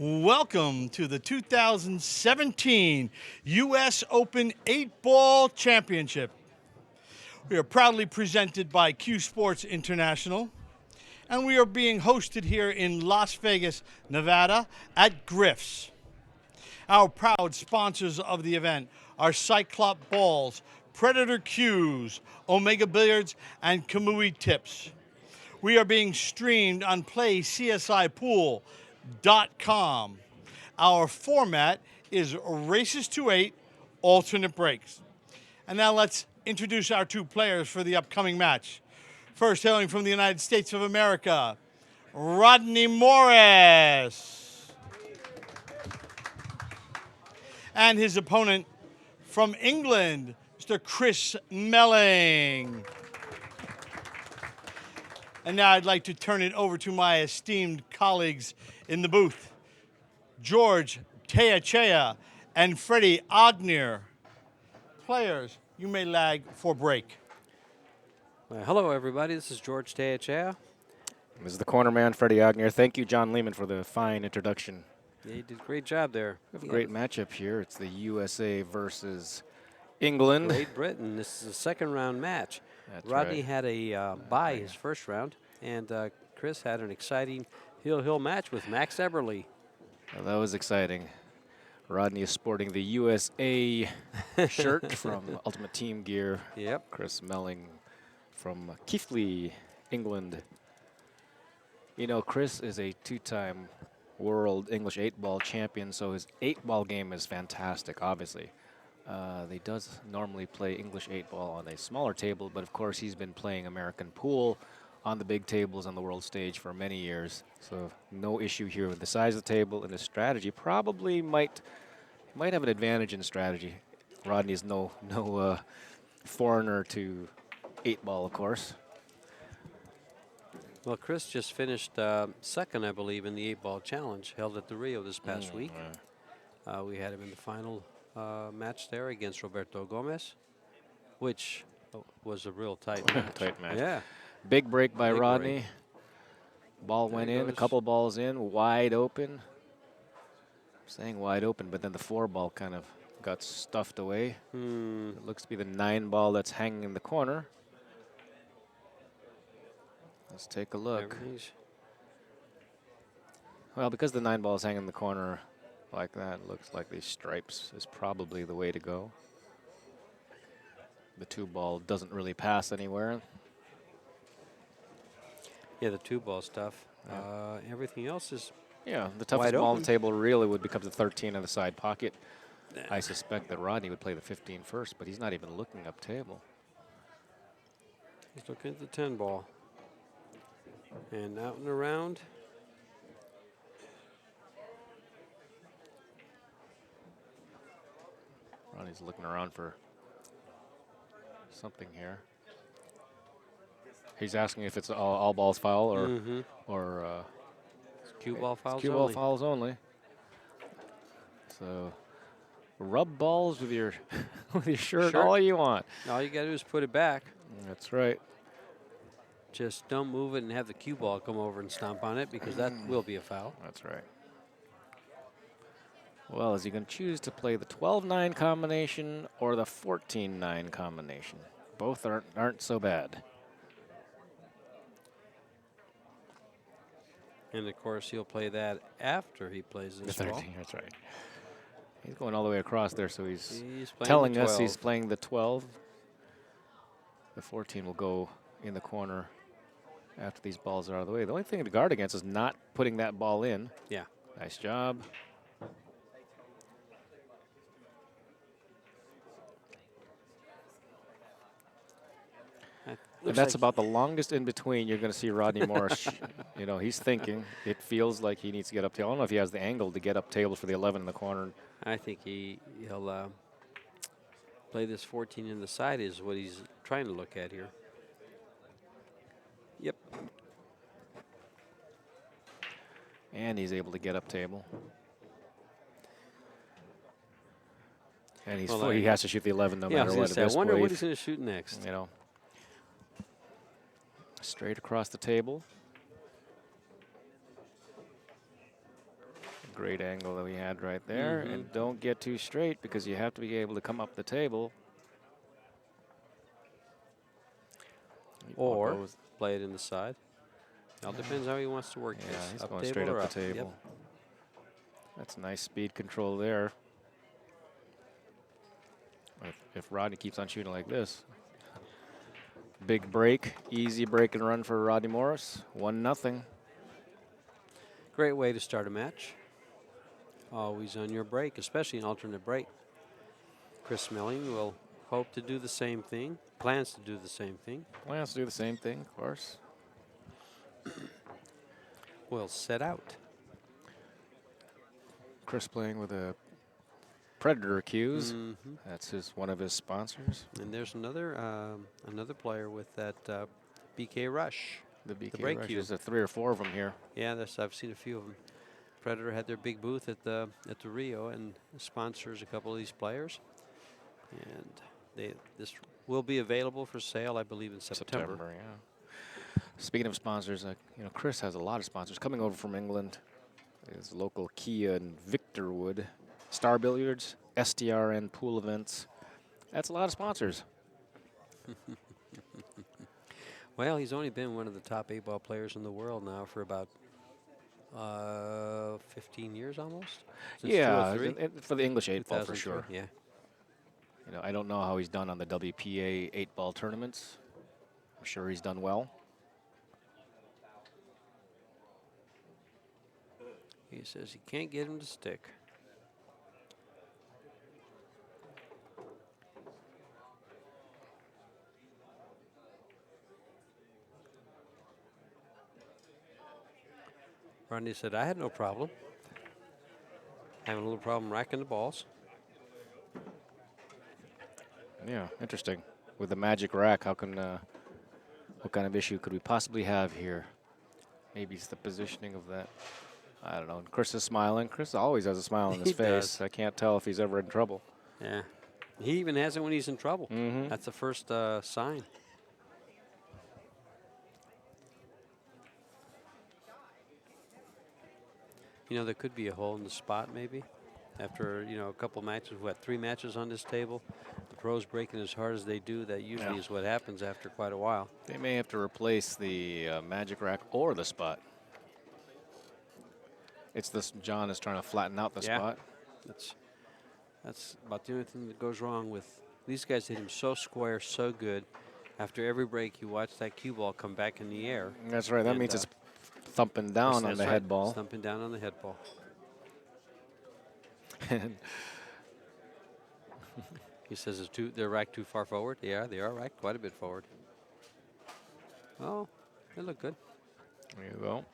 Welcome to the 2017 U.S. Open 8-Ball Championship. We are proudly presented by CueSports International, and we are being hosted here in Las Vegas, Nevada at Griff's. Our proud sponsors of the event are Cyclop Balls, Predator Cues, Omega Billiards, and Kamui Tips. We are being streamed on PlayCSIPool.com. Our format is races to 8, alternate breaks. And now let's introduce our two players for the upcoming match. First, hailing from the United States of America, Rodney Morris. And his opponent from England, Mr. Chris Melling. And now I'd like to turn it over to my esteemed colleagues in the booth, George Teachea and Freddie Ognier. Players, you may lag for break. Hello, everybody. This is George Teachea. This is the corner man, Freddie Ognier. Thank you, John Lehman, for the fine introduction. Yeah, you did a great job there. We have a great matchup here. It's the USA versus England. Great Britain. This is a second-round match. That's Rodney right. had a bye his first round, and Chris had an exciting heel-hill match with Max Eberly. Well, that was exciting. Rodney is sporting the USA shirt from Ultimate Team Gear. Yep. Chris Melling from Keighley, England. You know, Chris is a two-time world English 8-ball champion, so his 8-ball game is fantastic, obviously. He does normally play English 8-ball on a smaller table, but of course he's been playing American pool on the big tables on the world stage for many years. So no issue here with the size of the table, and his strategy probably might have an advantage in strategy. Rodney is no foreigner to 8-ball, of course. Well, Chris just finished second, I believe, in the 8-ball challenge held at the Rio this past week. We had him in the final match there against Roberto Gomez, which was a real tight match. Tight match. Yeah. Big break by Big Rodney. break. Ball There went he in, a goes. couple balls in, wide open. I'm saying wide open, but then the 4-ball kind of got stuffed away. It looks to be the 9-ball that's hanging in the corner. Let's take a look. Well, because the 9-ball is hanging in the corner like that, it looks like these stripes is probably the way to go. The 2-ball doesn't really pass anywhere. Yeah, the 2-ball stuff. Everything else is Yeah, the toughest wide ball on open. the table really would become the 13 on the side pocket. I suspect that Rodney would play the 15 first, but he's not even looking up table. He's looking at the 10-ball. And out and around. Rodney's looking around for something here. He's asking if it's all balls foul or Cue ball fouls cue ball only. fouls only. So rub balls with your with your shirt Sure. all you want. All you got to do is put it back. That's right. Just don't move it and have the cue ball come over and stomp on it, because that will be a foul. That's right. Well, is he going to choose to play the 12-9 combination or the 14-9 combination? Both aren't so bad. And, of course, he'll play that after he plays The this 13, ball. that's right. He's going all the way across there, so he's He's playing telling the us he's 12. playing the 12. The 14 will go in the corner after these balls are out of the way. The only thing to guard against is not putting that ball in. Yeah. Nice job. And that's about the longest in between you're going to see Rodney Morris. You know, he's thinking. It feels like he needs to get up table. I don't know if he has the angle to get up table for the 11 in the corner. I think he'll play this 14 in the side is what he's trying to look at here. Yep. And he's able to get up table. And he's Well, he has to shoot the 11 no matter what. I This wonder what wave, he's going to shoot next. you know, straight across the table. great angle that we had right there. And don't get too straight because you have to be able to come up the table. Or play it in the side. All depends how he wants to work Yeah, this. he's Up going table straight or up the up? table. That's nice speed control there. If Rodney keeps on shooting like this. Big break, easy break and run for Rodney Morris. 1-0. Great way to start a match. Always on your break, especially an alternate break. Chris Melling will hope to do the same thing, plans to do the same thing. Plans to do the same thing, of course. Will set out. Chris playing with a Predator cues. That's one of his sponsors. And there's another player with that BK Rush. The BK break Rush. cue. There's 3 or 4 of them here. Yeah, I've seen a few of them. Predator had their big booth at the Rio and sponsors a couple of these players. And this will be available for sale, I believe, in September. Yeah. Speaking of sponsors, Chris has a lot of sponsors coming over from England. His local Kia in Victorwood, Star Billiards, STRN pool events. That's a lot of sponsors. Well, he's only been one of the top 8-ball players in the world now for about 15 years almost. Since Yeah, 2003? for the English 8-ball for 2003, sure. Yeah. I don't know how he's done on the WPA 8-ball tournaments. I'm sure he's done well. He says he can't get him to stick. Rodney said, I had no problem. Having a little problem racking the balls. Yeah, interesting. With the magic rack, what kind of issue could we possibly have here? Maybe it's the positioning of that. I don't know. Chris is smiling. Chris always has a smile on his He face. does. I can't tell if he's ever in trouble. Yeah. He even has it when he's in trouble. That's the first sign. There could be a hole in the spot maybe. After, a couple matches, 3 matches on this table. The pros breaking as hard as they do, that usually is what happens after quite a while. They may have to replace the magic rack or the spot. It's this. John is trying to flatten out the spot. That's about the only thing that goes wrong with these guys. Hit him so square, so good. After every break, you watch that cue ball come back in the air. That's right. That means it's thumping down on the head ball. It's thumping down on the head ball. He says they're racked too far forward. Yeah, they are racked quite a bit forward. Oh, they look good. There you go.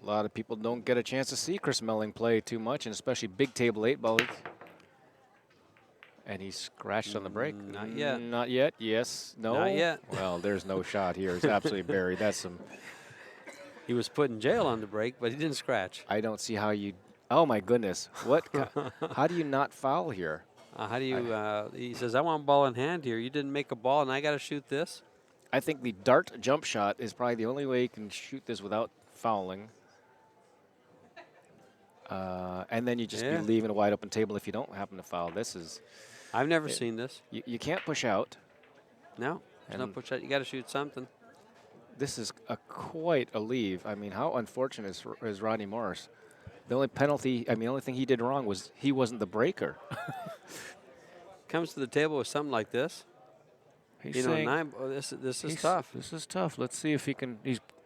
A lot of people don't get a chance to see Chris Melling play too much, and especially big table 8-ball. And he scratched on the break. Not yet. Not yet. Yes. No. Not yet. Well, there's no shot here. It's absolutely buried. That's some. He was put in jail on the break, but he didn't scratch. I don't see how you. Oh my goodness! What? How do you not foul here? How do you? He says, "I want ball in hand here. You didn't make a ball, and I got to shoot this." I think the dart jump shot is probably the only way you can shoot this without fouling. And then you just be leaving a wide open table if you don't happen to foul. This is. I've never seen this. You can't push out. No, there's no push out. You got to shoot something. This is quite a leave. I mean, how unfortunate is Rodney Morris? The only penalty, the only thing he did wrong was he wasn't the breaker. Comes to the table with something like this. He's saying, this is tough. This is tough. Let's see if he can.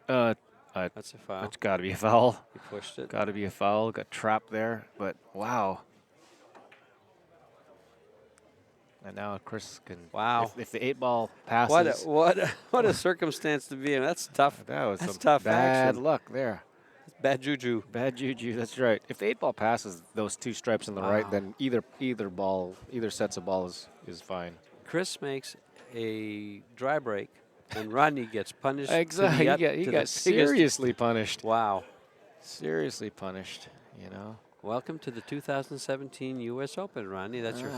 That's a foul. It's got to be a foul. He pushed it. Got to be a foul. Got trapped there. But wow. And now Chris can. Wow. If the 8-ball passes. What a circumstance to be in. That's tough. That's tough bad action. luck there. Bad juju. Bad juju. That's right. If the 8-ball passes those 2 stripes on the right, then either sets of ball is fine. Chris makes a dry break, and Rodney gets punished. Exactly. He got seriously punished. Wow. Seriously punished. Welcome to the 2017 U.S. Open, Rodney. That's your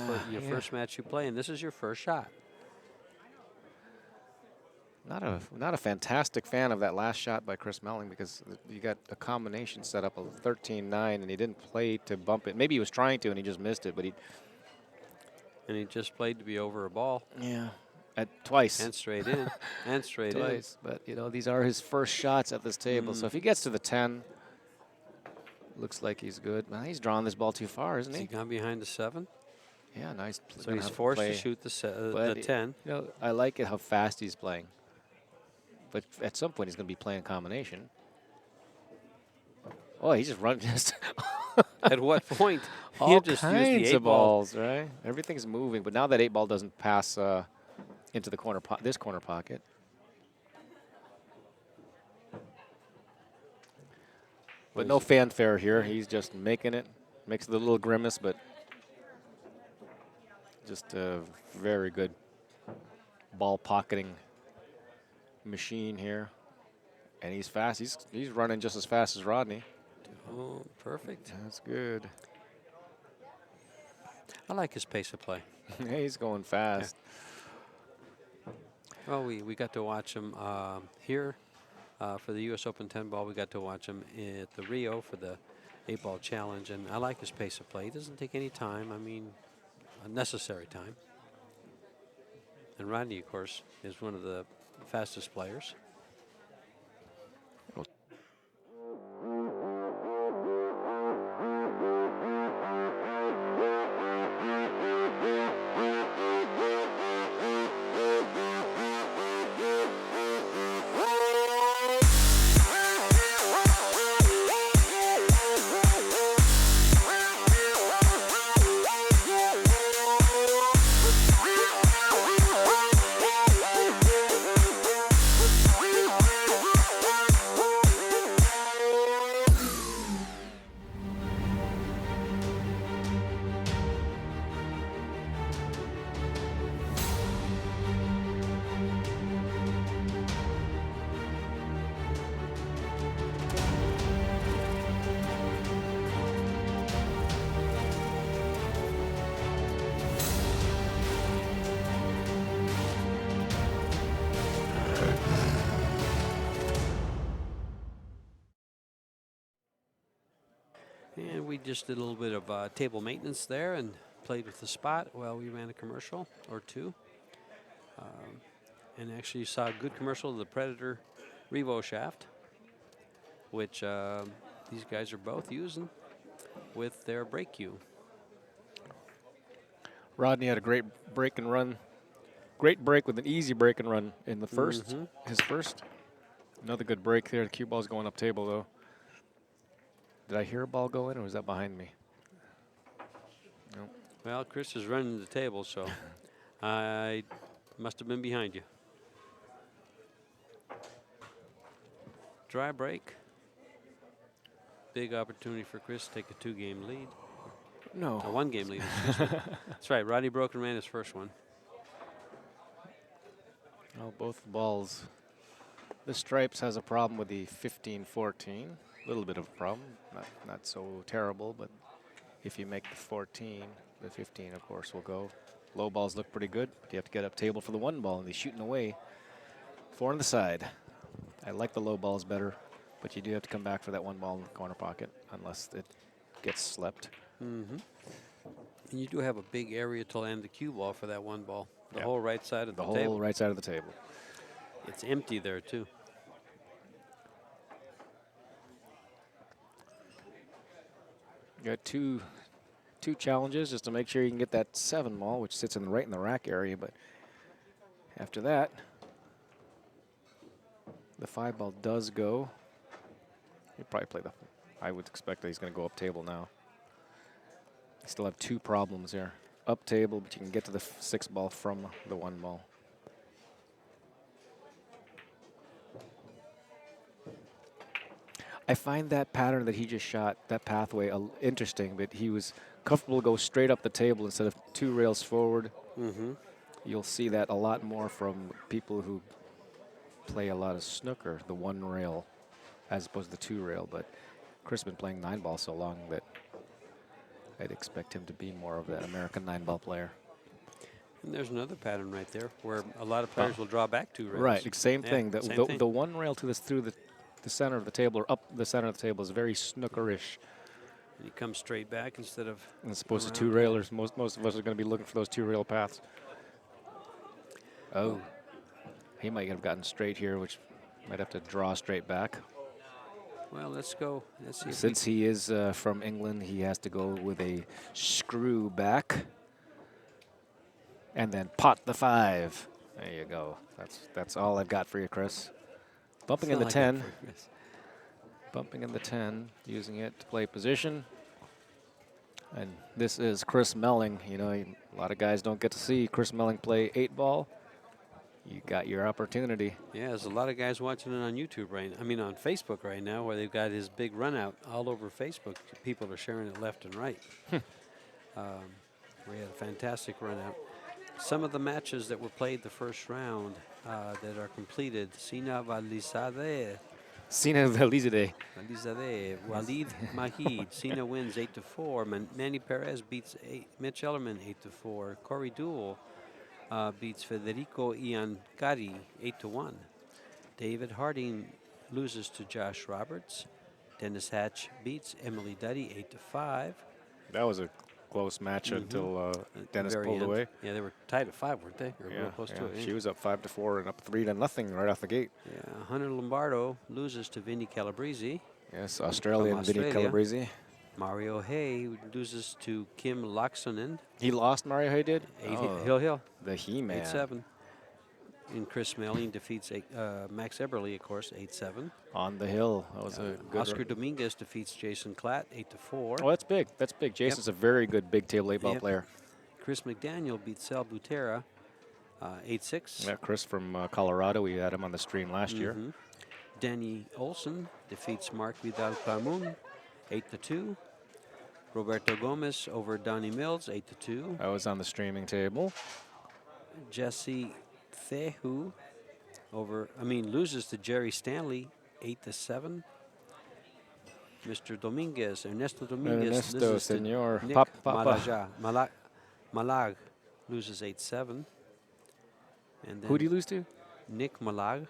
first match you play, and this is your first shot. Not a fantastic fan of that last shot by Chris Melling, because you got a combination set up of 13-9 and he didn't play to bump it. Maybe he was trying to and he just missed it, but he just played to be over a ball. Yeah, at twice. And straight in. And straight in. Twice. But, you know, these are his first shots at this table. So if he gets to the 10, looks like he's good. Well, he's drawn this ball too far, isn't Has he? he gone behind the 7? Yeah, nice. So he's forced to shoot the 10. You know, I like it how fast he's playing. But at some point, he's going to be playing combination. Oh, he just run just At what point? all He'll just use the kinds 8 of ball. balls, right? Everything's moving, but now that 8 ball doesn't pass into the corner, this corner pocket. But no fanfare here. He's just making it. Makes the little grimace, but just a very good ball pocketing machine here. And he's fast. He's running just as fast as Rodney. Oh, perfect. That's good. I like his pace of play. He's going fast. Yeah. Well, we got to watch him here for the U.S. Open 10 ball. We got to watch him at the Rio for the 8-ball challenge, and I like his pace of play. He doesn't take any time. I mean, unnecessary time. And Rodney, of course, is one of the fastest players. And we just did a little bit of table maintenance there and played with the spot while we ran a commercial or two. And actually saw a good commercial of the Predator Revo shaft, which these guys are both using with their break cue. Rodney had a great break and run. Great break with an easy break and run in the first. His first. Another good break there. The cue ball's going up table, though. Did I hear a ball go in, or was that behind me? No. Well, Chris is running the table, so I must have been behind you. Dry break. Big opportunity for Chris to take a 2-game lead. No. A 1-game lead, excuse me. That's right, Rodney broke and ran his first one. Oh, both balls. The Stripes has a problem with the 15-14. A little bit of a problem. Not so terrible, but if you make the 14, the 15, of course, will go. Low balls look pretty good, but you have to get up table for the 1 ball, and he's shooting away. 4 on the side. I like the low balls better, but you do have to come back for that 1 ball in the corner pocket, unless it gets slept. And you do have a big area to land the cue ball for that 1 ball. The whole right side of the table. The whole right side of the table. It's empty there, too. You got two challenges just to make sure you can get that 7 ball, which sits right in the rack area. But after that, the 5 ball does go. He'll probably play the. I would expect that he's going to go up table now. You still have 2 problems here. Up table, but you can get to the 6 ball from the 1 ball. I find that pattern that he just shot, that pathway, interesting, but he was comfortable to go straight up the table instead of 2 rails forward. You'll see that a lot more from people who play a lot of snooker, the 1 rail, as opposed to the 2 rail. But Chris has been playing 9 ball so long that I'd expect him to be more of that American 9 ball player. And there's another pattern right there where a lot of players will draw back 2 rails. Right, same Yeah, thing. same thing. The one rail to this through the center of the table or up the center of the table is very snookerish. And he comes straight back instead of As opposed to around. two railers. Most of us are going to be looking for those 2 rail paths. Oh, he might have gotten straight here, which might have to draw straight back. Well, let's go. Let's see. Since he is from England, he has to go with a screw back. And then pot the 5. There you go. That's all I've got for you, Chris. Bumping in the 10. Bumping in the 10, using it to play position. And this is Chris Melling. You know, a lot of guys don't get to see Chris Melling play 8-ball. You got your opportunity. Yeah, there's a lot of guys watching it on YouTube on Facebook right now, where they've got his big run out all over Facebook. People are sharing it left and right. We had a fantastic run out. Some of the matches that were played the first round that are completed: Sina Valizadeh, Walid Mahid. Sina wins 8-4. Manny Perez beats Mitch Ellerman 8-4. Corey Duel beats Federico Iancari 8-1. David Harding loses to Josh Roberts. Dennis Hatch beats Emily Duddy 8-5. That was a close match until Dennis pulled away. Yeah, they were tied at 5, weren't they? Or real close to it. She was up 5-4 and up 3-0 right off the gate. Yeah, Hunter Lombardo loses to Vinny Calabrese. Yes, Australian Vinny Calabrese. Mario Hay loses to Kim Laksonen. He lost, Mario Hay did? Hill. The He-Man. 8-7. And Chris Melling defeats Max Eberle, of course, 8-7. On the hill. That was a good Oscar Dominguez defeats Jason Klatt, 8-4. Oh, that's big. That's big. Jason's a very good big table 8-ball player. Chris McDaniel beats Sal Butera, 8-6. Yeah, Chris from Colorado. We had him on the stream last year. Danny Olson defeats Mark Vidal Carmun, 8-2. Roberto Gomez over Donnie Mills, 8-2. I was on the streaming table. Jesse Thehu loses to Jerry Stanley, 8-7. Mr. Dominguez, Ernesto Dominguez loses Senor. to Nick Malag loses 8-7. And then who did he lose to? Nick Malaj.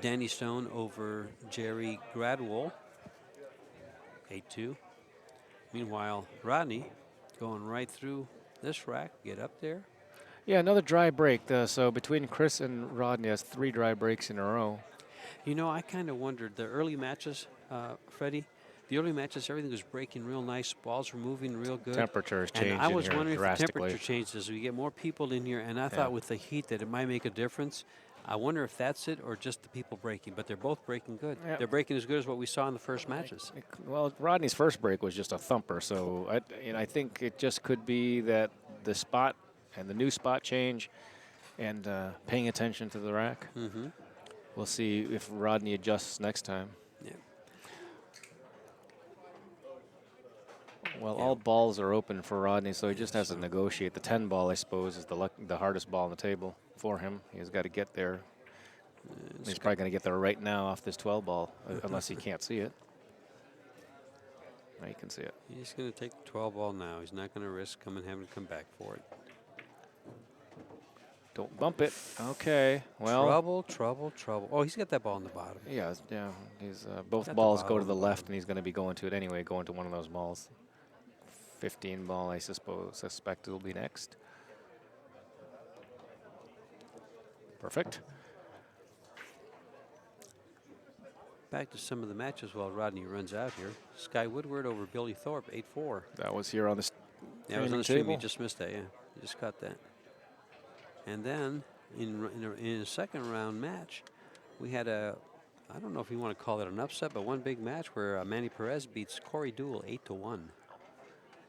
Danny Stone over Jerry Gradwell, 8-2. Meanwhile, Rodney going right through this rack, get up there. Yeah, another dry break. So between Chris and Rodney, that's 3 dry breaks in a row. You know, I kind of wondered, the early matches, Freddie, the early matches, everything was breaking real nice. Balls were moving real good. Temperatures changed and I was in wondering here if the drastically. temperature changed as we get more people in here. And I thought with the heat that it might make a difference. I wonder if that's it or just the people breaking. But they're both breaking good. Yeah. They're breaking as good as what we saw in the first matches. Well, Rodney's first break was just a thumper. So I think it just could be that the spot and the new spot change and paying attention to the rack. We'll see if Rodney adjusts next time. Yeah. Well, all balls are open for Rodney, so he just has to negotiate. The 10 ball, I suppose, is the hardest ball on the table for him. He's got to get there. He's probably going to get there right now off this 12 ball, unless he can't see it. No, he can see it. He's going to take the 12 ball now. He's not going to risk having to come back for it. Don't bump it. Okay. Well. Trouble. Oh, he's got that ball in the bottom. Yeah. He's both balls go to the left, and he's going to be going to it anyway, going to one of those balls. 15 ball, I suspect it'll be next. Perfect. Back to some of the matches while Rodney runs out here. Sky Woodward over Billy Thorpe, 8-4. That was here on the that was on the stream. You just missed that, yeah. You just caught that. And then in a second round match, we had I don't know if you want to call it an upset, but one big match where Manny Perez beats Corey Duel 8-1.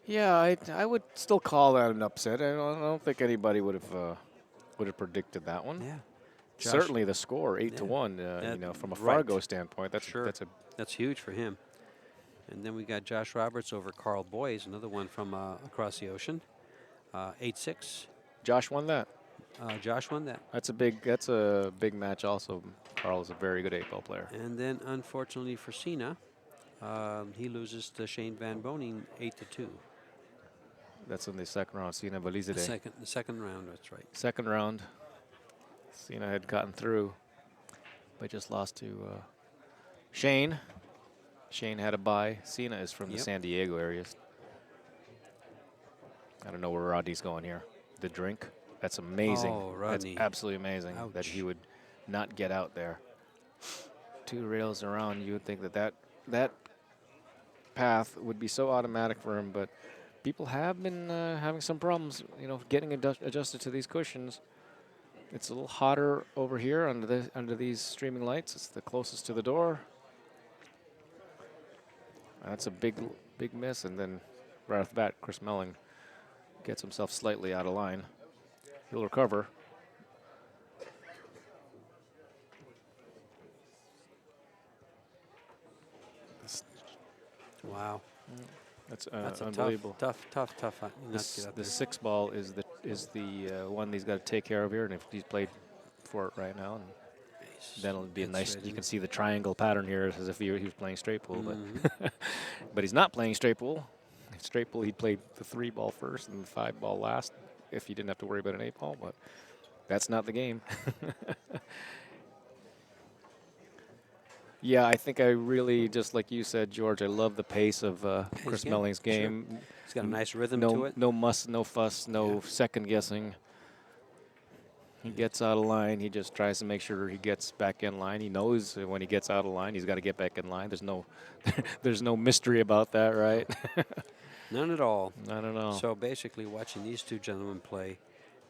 Yeah, I would still call that an upset. I don't think anybody would have predicted that one. Yeah. Certainly the score 8-1. You know, from a Fargo standpoint, that's huge for him. And then we got Josh Roberts over Carl Boyes, another one from across the ocean, 8-6. Josh won that. Josh won that. That's a big match. Also, Carl is a very good 8-ball player. And then, unfortunately for Sina, he loses to Shane Van Boning 8-2. That's in the second round. Sina The Valizade. second round, that's right. Second round. Sina had gotten through, but just lost to Shane. Shane had a bye. Sina is from the San Diego area. I don't know where Rodney's going here. The drink. That's amazing. Oh, That's Rodney. absolutely amazing that Ouch. he would not get out there. 2 rails around, you would think that path would be so automatic for him, but people have been having some problems, getting adjusted to these cushions. It's a little hotter over here under these streaming lights. It's the closest to the door. That's a big miss, and then right off the bat, Chris Melling gets himself slightly out of line. He'll recover. Wow. That's That's a unbelievable. tough nut to get out The there. 6 ball is the one he's got to take care of here, and if he's played for it right now, and then it'll be a nice. You can see the triangle pattern here, as if he was playing straight pool, but he's not playing straight pool. Straight pool, he'd play the 3 ball first and the 5 ball last, if he didn't have to worry about an 8 ball. But that's not the game. Yeah, I think I really, just like you said, George, I love the pace of Chris game, Melling's game. Sure. He's got a nice rhythm no, to it. No muss, no fuss, no second guessing. He gets out of line. He just tries to make sure he gets back in line. He knows when he gets out of line, he's got to get back in line. There's no mystery about that, right? None at all. None at all. So basically, watching these two gentlemen play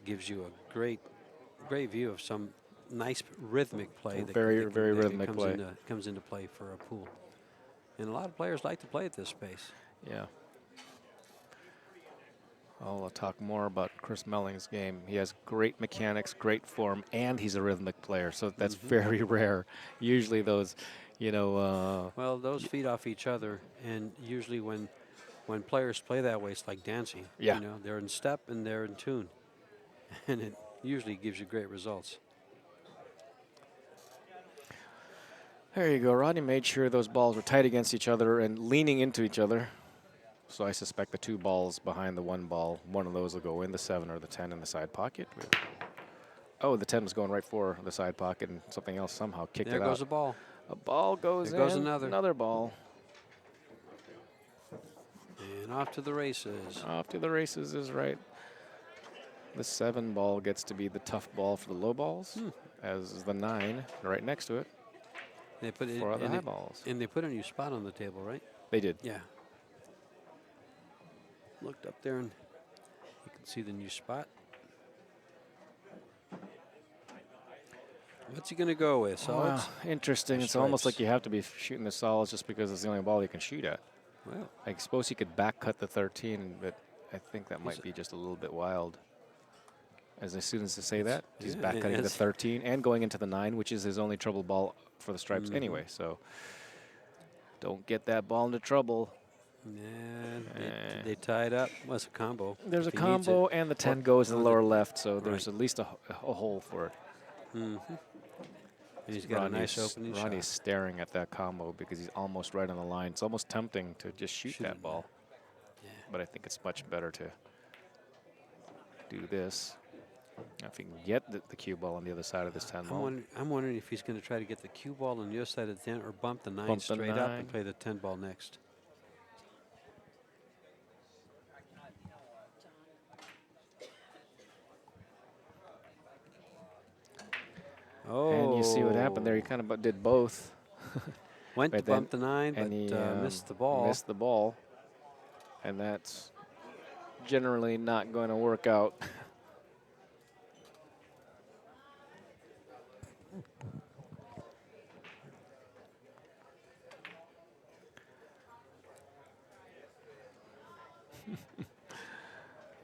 gives you a great view of some nice rhythmic play. Very rhythmic play. Comes into play for a pool. And a lot of players like to play at this pace. Yeah. I'll talk more about Chris Melling's game. He has great mechanics, great form, and he's a rhythmic player. So that's very rare. Usually those, well, those feed off each other, and usually when players play that way, it's like dancing. Yeah. They're in step and they're in tune, and it usually gives you great results. There you go. Rodney made sure those balls were tight against each other and leaning into each other. So I suspect the 2 balls behind the 1 ball, one of those will go in the 7 or the 10 in the side pocket. Oh, the 10 was going right for the side pocket, and something else somehow kicked it out. There goes a ball. A ball goes in. There goes another. Another ball. And off to the races. Off to the races is right. The 7 ball gets to be the tough ball for the low balls, as is the 9 right next to it. They put it for other in high balls. And they put a new spot on the table, right? They did. Yeah. Looked up there and you can see the new spot. What's he going to go with? Solids? Wow, interesting. It's almost like you have to be shooting the solids just because it's the only ball you can shoot at. Well, I suppose he could back cut the 13, but I think that might be just a little bit wild. As soon as they say that, he's back cutting the 13 and going into the 9, which is his only trouble ball for the stripes anyway. So don't get that ball into trouble. Yeah, they tie it up. Well, it's a combo. There's a combo, and the 10 goes in the lower left, so there's at least a hole for it. And he's got a nice opening shot. Ronnie's staring at that combo because he's almost right on the line. It's almost tempting to just shoot that ball. Yeah. But I think it's much better to do this. If he can get the cue ball on the other side of this 10 ball. I'm wondering if he's going to try to get the cue ball on the other side of the 10 or bump the 9 straight up and play the 10 ball next. Oh. And you see what happened there. He kind of did both. Went to bump the 9, but he missed the ball. Missed the ball. And that's generally not going to work out.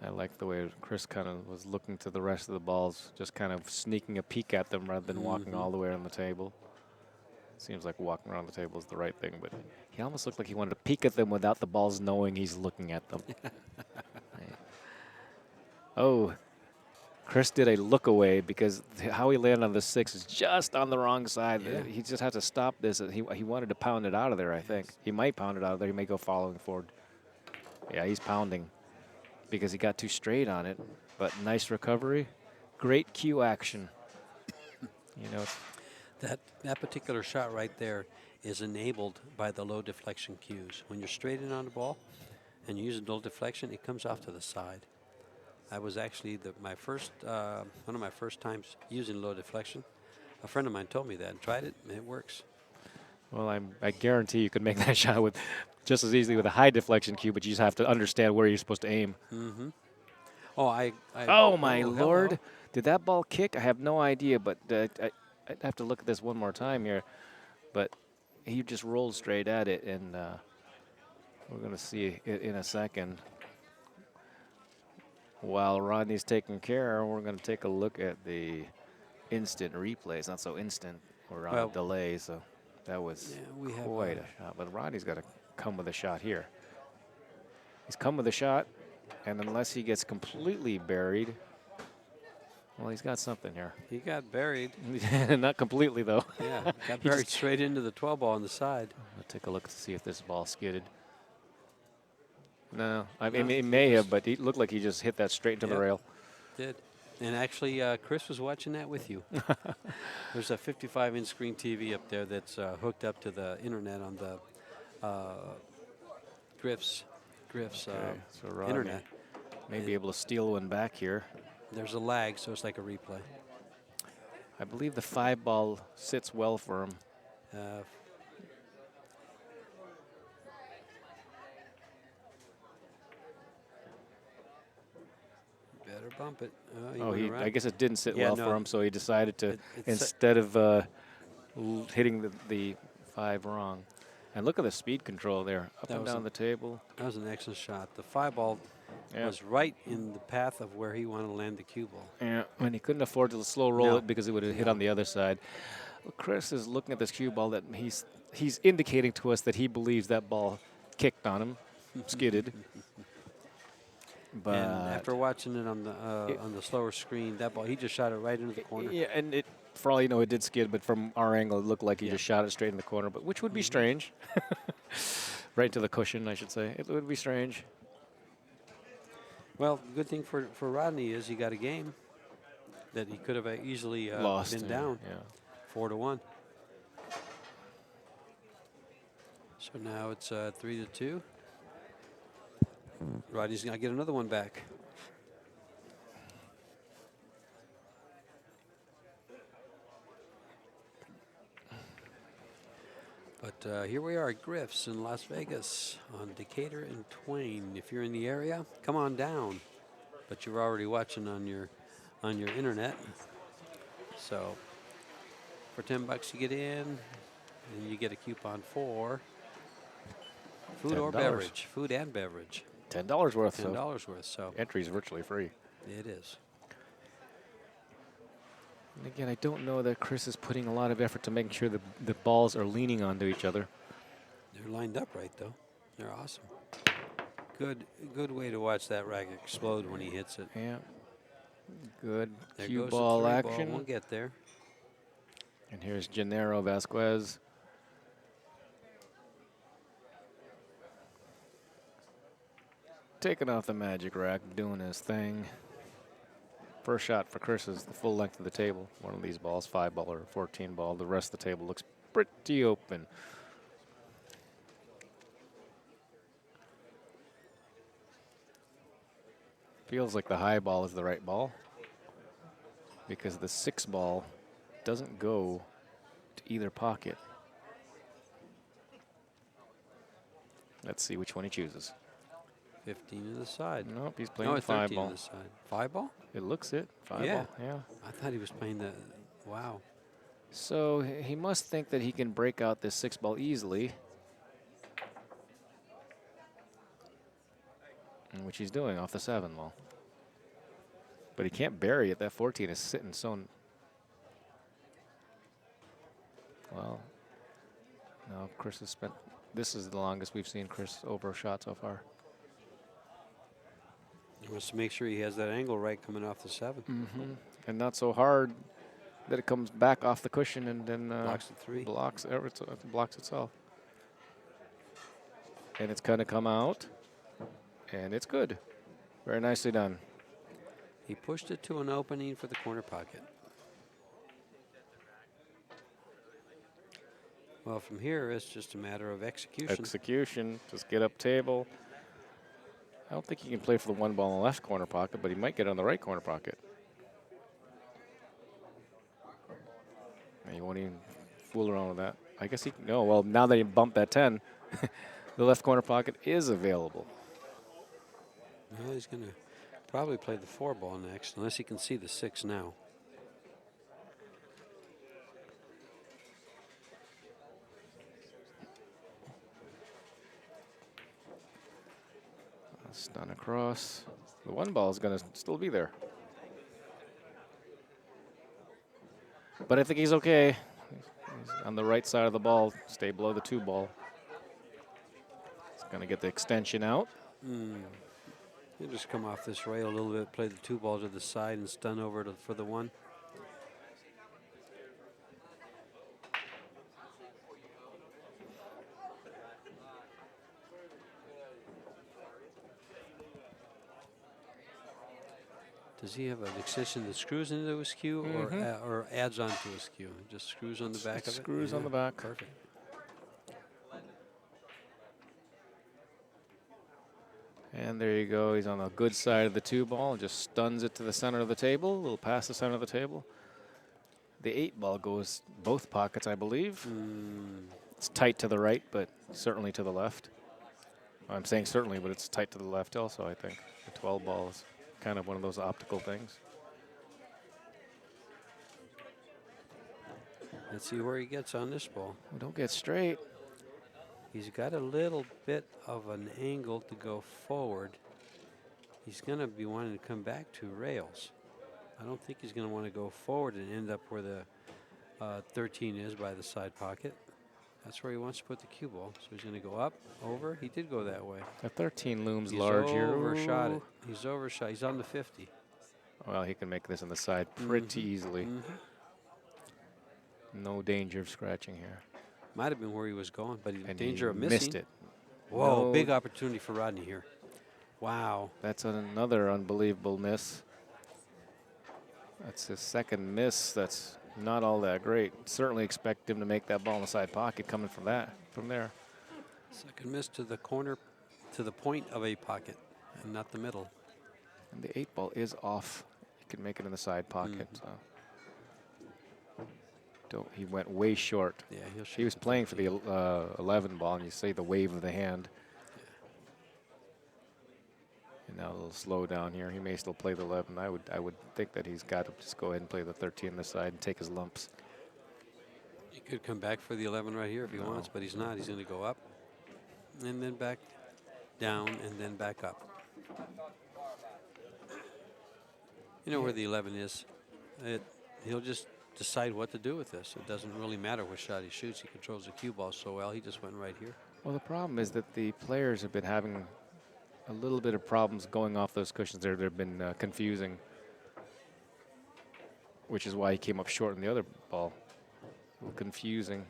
I like the way Chris kind of was looking to the rest of the balls, just kind of sneaking a peek at them rather than walking all the way around the table. Seems like walking around the table is the right thing, but he almost looked like he wanted to peek at them without the balls knowing he's looking at them. Oh, Chris did a look away because how he landed on the 6 is just on the wrong side. Yeah. He just had to stop this. He wanted to pound it out of there, I think. He might pound it out of there. He may go following forward. Yeah, he's pounding. because he got too straight on it. But nice recovery. Great cue action. You know, That particular shot right there is enabled by the low deflection cues. When you're straight in on the ball and you use a low deflection, it comes off to the side. I was actually my first one of my first times using low deflection. A friend of mine told me that and tried it, and it works. well, I guarantee you could make that shot with just as easily with a high deflection cue, but you just have to understand where you're supposed to aim. Mm-hmm. Oh, Oh, my Lord. Hello. Did that ball kick? I have no idea, but I'd have to look at this one more time here. But he just rolled straight at it, and we're going to see it in a second. While Rodney's taking care, we're going to take a look at the instant replays. Not so instant. We're on a delay, so that was quite a shot. But Rodney's got to come with a shot here. He's come with a shot, and unless he gets completely buried, well, he's got something here. He got buried. Not completely, though. Yeah, got buried straight into the 12 ball on the side. I'll take a look to see if this ball skidded. No, I mean, it may have, but it looked like he just hit that straight into the rail. Did. And actually, Chris was watching that with you. There's a 55-inch screen TV up there that's hooked up to the internet on the Griff's So Rodney internet. may be able to steal one back here. There's a lag, so it's like a replay. I believe the 5 ball sits well for him. Better bump it. I guess it didn't sit well for him, so he decided to, it's instead of hitting the 5 wrong. And look at the speed control there, up and down the table. That was an excellent shot. The 5 ball was right in the path of where he wanted to land the cue ball. Yeah, and he couldn't afford to slow roll it because it would have hit on the other side. Well, Chris is looking at this cue ball that he's indicating to us that he believes that ball kicked on him, skidded. But and after watching it on the slower screen, that ball, he just shot it right into the corner. Yeah, and it, for all you know, it did skid, but from our angle, it looked like he just shot it straight in the corner, but which would be strange. Right to the cushion, I should say. It would be strange. Well, the good thing for Rodney is he got a game that he could have easily Lost, been down 4-1. So now it's 3-2. Rodney's going to get another one back. But here we are at Griff's in Las Vegas on Decatur and Twain. If you're in the area, come on down. But you're already watching on your internet. So for $10 you get in, and you get a coupon for food or beverage, food and beverage. $10 worth. $10 worth. So entry is virtually free. It is. And again, I don't know that Chris is putting a lot of effort to making sure the balls are leaning onto each other. They're lined up right, though. They're awesome. Good way to watch that racket explode when he hits it. Yeah. Good There cue goes ball the 3 action. Ball. We'll get there. And here's Gennaro Vasquez. Taking off the magic rack, doing his thing. First shot for Chris is the full length of the table. One of these balls, 5 ball or 14 ball. The rest of the table looks pretty open. Feels like the high ball is the right ball because the 6 ball doesn't go to either pocket. Let's see which one he chooses. 15 to the side. Nope, he's playing the 13 5 ball. to the side. 5 ball? It looks it. 5 ball, yeah. I thought he was playing the, wow. So he must think that he can break out this 6 ball easily. Which he's doing off the 7 ball. But he can't bury it. That 14 is sitting so. Well, no, Chris has spent. This is the longest we've seen Chris over a shot so far. He wants to make sure he has that angle right coming off the 7. Mm-hmm. And not so hard that it comes back off the cushion and then blocks the 3. Blocks itself. And it's going to come out. And it's good. Very nicely done. He pushed it to an opening for the corner pocket. Well, from here, it's just a matter of execution. Execution. Just get up table. I don't think he can play for the one ball in the left corner pocket, but he might get on the right corner pocket. And he won't even fool around with that. I guess he can go. Well, now that he bumped that 10, the left corner pocket is available. Well, he's going to probably play the 4 ball next, unless he can see the 6 now. Stun across. The one ball is going to still be there. But I think he's okay. He's on the right side of the ball. Stay below the 2 ball. He's going to get the extension out. He'll just come off this rail a little bit, play the 2 ball to the side, and stun over for the 1. Does he have an extension that screws into his cue or adds onto his cue? It just screws on the back of it? Screws on the back. Perfect. And there you go. He's on the good side of the 2 ball and just stuns it to the center of the table, a little past the center of the table. The 8 ball goes both pockets, I believe. It's tight to the right, but certainly to the left. I'm saying certainly, but it's tight to the left also, I think. The 12 ball is kind of one of those optical things. Let's see where he gets on this ball. Well, don't get straight. He's got a little bit of an angle to go forward. He's going to be wanting to come back to rails. I don't think he's going to want to go forward and end up where the 13 is by the side pocket. That's where he wants to put the cue ball. So he's going to go up, over. He did go that way. The 13 looms He's large here. overshot it. He's overshot. He's on the 50. Well, he can make this on the side pretty easily. No danger of scratching here. Might have been where he was going, but in And danger he of missing. missed it. Whoa, No. big opportunity for Rodney here. Wow. That's another unbelievable miss. That's his second miss. That's not all that great. Certainly expect him to make that ball in the side pocket coming from there. Second miss to the corner, to the point of a pocket, and not the middle. And the 8 ball is off. He can make it in the side pocket. So. He went way short. Yeah, He was playing for the 11 ball, and you see the wave of the hand. And now a little slow down here. He may still play the 11. I would think that he's got to just go ahead and play the 13 this side and take his lumps. He could come back for the 11 right here if he wants, but he's not. He's going to go up and then back down and then back up. You know where the 11 is. He'll just decide what to do with this. It doesn't really matter what shot he shoots. He controls the cue ball so well. He just went right here. Well, the problem is that the players have been having a little bit of problems going off those cushions there. They've been confusing, which is why he came up short in the other ball. A little confusing.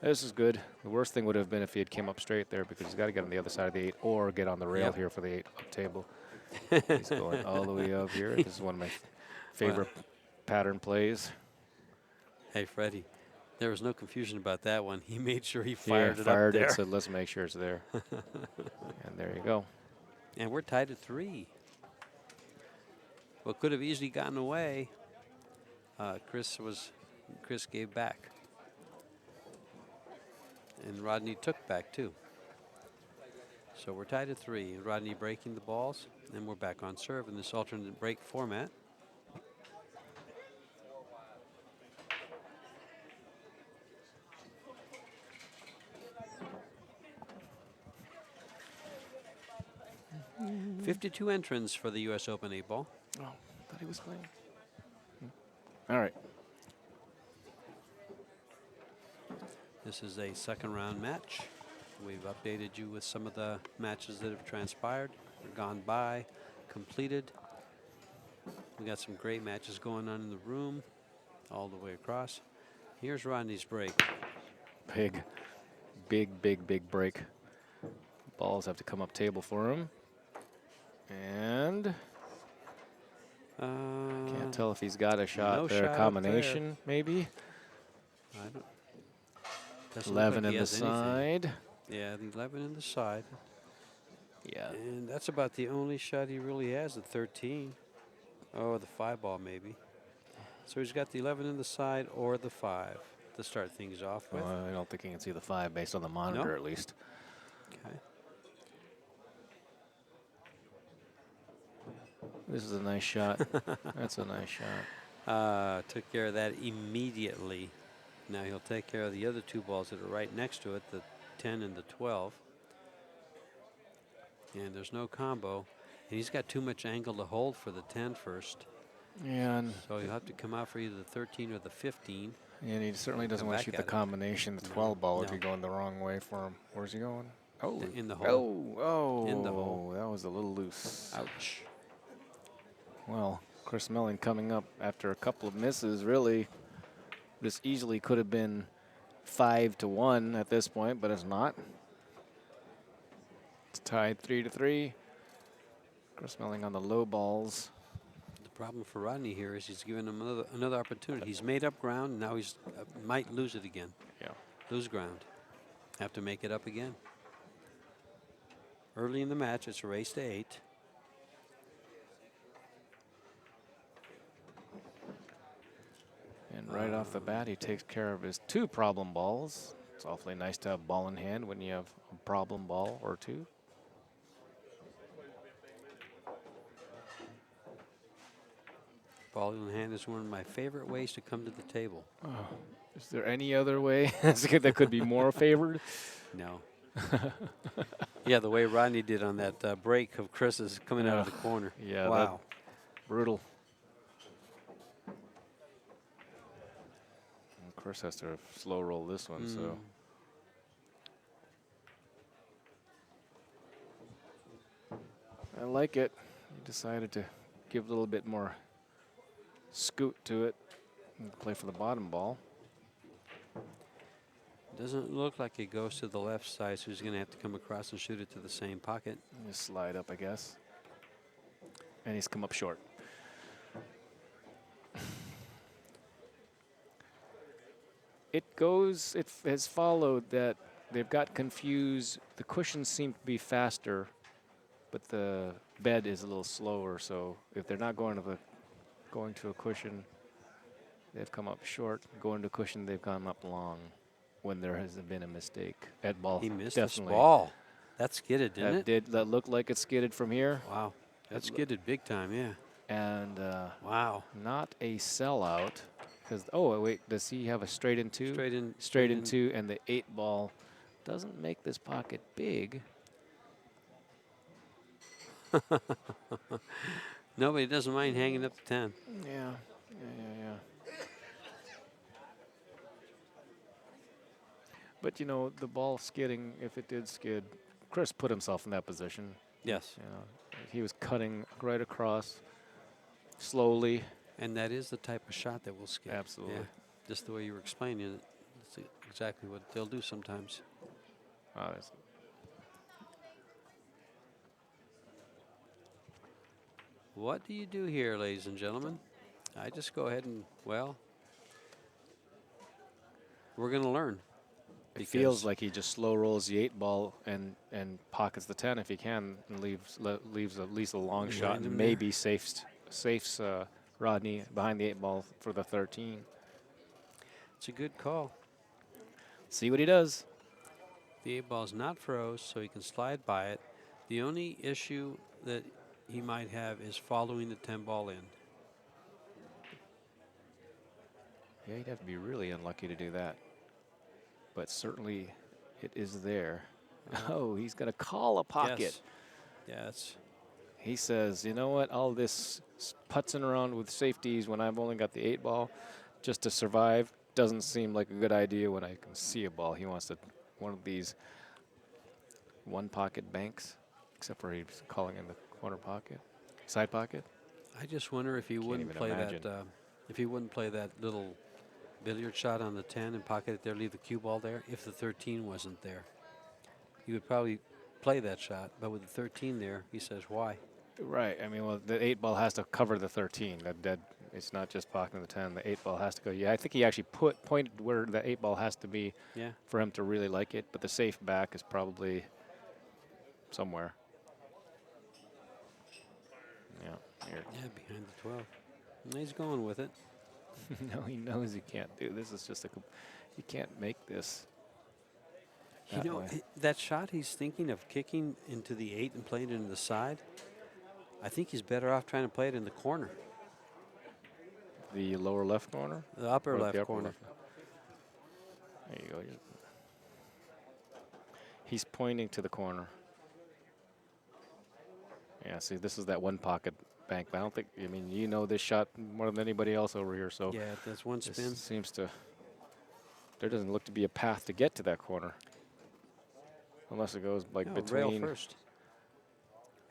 This is good. The worst thing would have been if he had came up straight there, because he's got to get on the other side of the 8 or get on the rail here for the 8 up table. He's going all the way up here. This is one of my favorite pattern plays. Hey, Freddie, there was no confusion about that one. He made sure he fired it up Fired there. it, so let's make sure it's there. And there you go. And we're tied at 3. What could have easily gotten away, Chris gave back. And Rodney took back, too. So we're tied at 3. And Rodney breaking the balls, and we're back on serve in this alternate break format. Mm-hmm. 52 entrants for the U.S. Open 8 ball. Oh, thought he was playing. All right. This is a second round match. We've updated you with some of the matches that have transpired, gone by, completed. We got some great matches going on in the room all the way across. Here's Rodney's break. Big break. Balls have to come up table for him. And can't tell if he's got a shot no there. shot up Combination, maybe. I don't. Doesn't look 11 like he in the has anything. side. Yeah, the 11 in the side. Yeah. And that's about the only shot he really has at 13. Oh, the 5 ball maybe. So he's got the 11 in the side or the 5 to start things off with. I don't think you can see the 5 based on the monitor, at least. Okay. This is a nice shot. That's a nice shot. Took care of that immediately. Now he'll take care of the other 2 balls that are right next to it, the 10 and the 12. And there's no combo. And he's got too much angle to hold for the 10 first. And So he'll have to come out for either the 13 or the 15. and he certainly doesn't Come want to back shoot the at it. combination, the 12 ball, if No. you're going the wrong way for him. Where's he going? Oh, In the hole. Oh, In the hole. That was a little loose. Ouch. Well, Chris Melling coming up after a couple of misses, really. This easily could have been 5-1 at this point, but it's not. It's tied 3-3. Chris Melling on the low balls. The problem for Rodney here is he's given him another opportunity. He's made up ground. Now he's might lose it again. Yeah. Lose ground. Have to make it up again. Early in the match, it's a race to 8. And right off the bat, he takes care of his 2 problem balls. It's awfully nice to have ball in hand when you have a problem ball or 2. Ball in hand is one of my favorite ways to come to the table. Oh, is there any other way that could be more favored? No. Yeah, the way Rodney did on that break of Chris's coming out of the corner. Yeah, wow. Brutal. And Chris has to slow roll this one, so. I like it. He decided to give a little bit more scoot to it and play for the bottom ball. Doesn't look like it goes to the left side, so he's going to have to come across and shoot it to the same pocket. Just slide up, I guess. And he's come up short. It has followed that they've got confused. The cushions seem to be faster, but the bed is a little slower. So if they're not going to a cushion, they've come up short. Going to a cushion, they've gone up long. When there hasn't been a mistake at ball, He missed definitely. this ball. That skidded, didn't it? That looked like it skidded from here. Wow. That skidded big time, yeah. And wow. Not a sellout. Because wait, does he have a straight in 2? Straight in 2, and the 8 ball doesn't make this pocket big. Nobody doesn't mind hanging up the 10. Yeah. But you know, the ball skidding, if it did skid, Chris put himself in that position. Yes. You know, he was cutting right across slowly. And that is the type of shot that will skid. Absolutely. Yeah. Just the way you were explaining it. That's exactly what they'll do sometimes. What do you do here, ladies and gentlemen? I just go ahead and, well, we're going to learn. It feels like he just slow rolls the 8 ball and pockets the 10 if he can, and leaves at least a long shot and maybe safes Rodney behind the 8 ball for the 13. It's a good call. See what he does. The 8 ball's not froze, so he can slide by it. The only issue that he might have is following the 10 ball in. Yeah, he'd have to be really unlucky to do that. But certainly it is there. Oh, he's going to call a pocket. Yes. He says, you know what, all this putzing around with safeties when I've only got the 8 ball just to survive doesn't seem like a good idea when I can see a ball. He wants one of these 1 pocket banks, except for he's calling in the corner pocket, side pocket. I just wonder if he wouldn't play that little billiard shot on the 10 and pocket it there, leave the cue ball there. If the 13 wasn't there, he would probably play that shot. But with the 13 there, he says, why? Right. I mean, well, the 8 ball has to cover the 13. That it's not just pocketing the 10. The 8 ball has to go. Yeah, I think he actually pointed where the 8 ball has to be Yeah. for him to really like it. But the safe back is probably somewhere. Yeah. Here. Yeah, behind the 12. And he's going with it. No, he knows he can't do this. Is just you can't make this. You know, that shot he's thinking of kicking into the 8 and playing it into the side, I think he's better off trying to play it in the corner. The lower left corner? The upper Or left the upper corner. left? There you go. He's pointing to the corner. Yeah, see, this is that one pocket bank. I don't think, I mean, you know this shot more than anybody else over here. So Yeah, that's one this spin. seems to, there doesn't look to be a path to get to that corner. Unless it goes like No, between. rail first.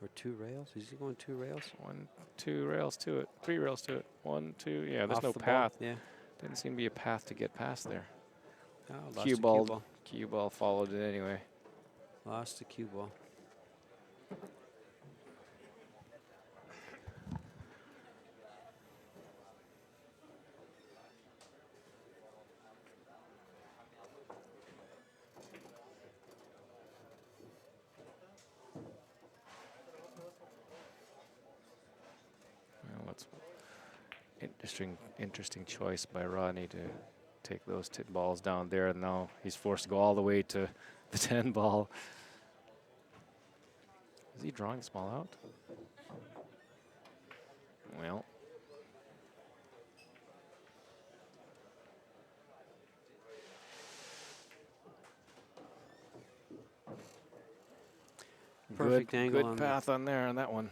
Or 2 rails? Is he going 2 rails? 1, 2 rails to it. 3 rails to it. 1, 2. Yeah, there's Off no the ball, path. yeah. Didn't seem to be a path to get past there. Oh, lost the Cue ball. ball followed it anyway. Lost the cue ball. Well, that's interesting choice by Rodney to take those balls down there, and now he's forced to go all the way to the 10 ball. Is he drawing the ball out? Well. Perfect angle good on path on there on that one.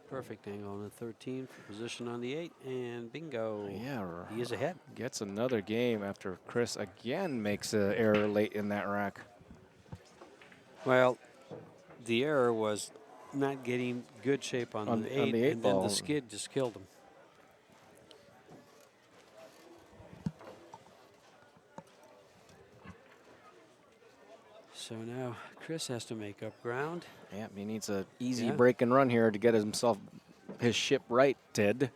Perfect angle on the 13 for position on the 8, and bingo. Yeah, He is ahead. Gets another game after Chris again makes an error late in that rack. Well, the error was not getting good shape on the 8, and then the skid just killed him. So now Chris has to make up ground. Yeah, he needs an easy break and run here to get his ship right, Ted.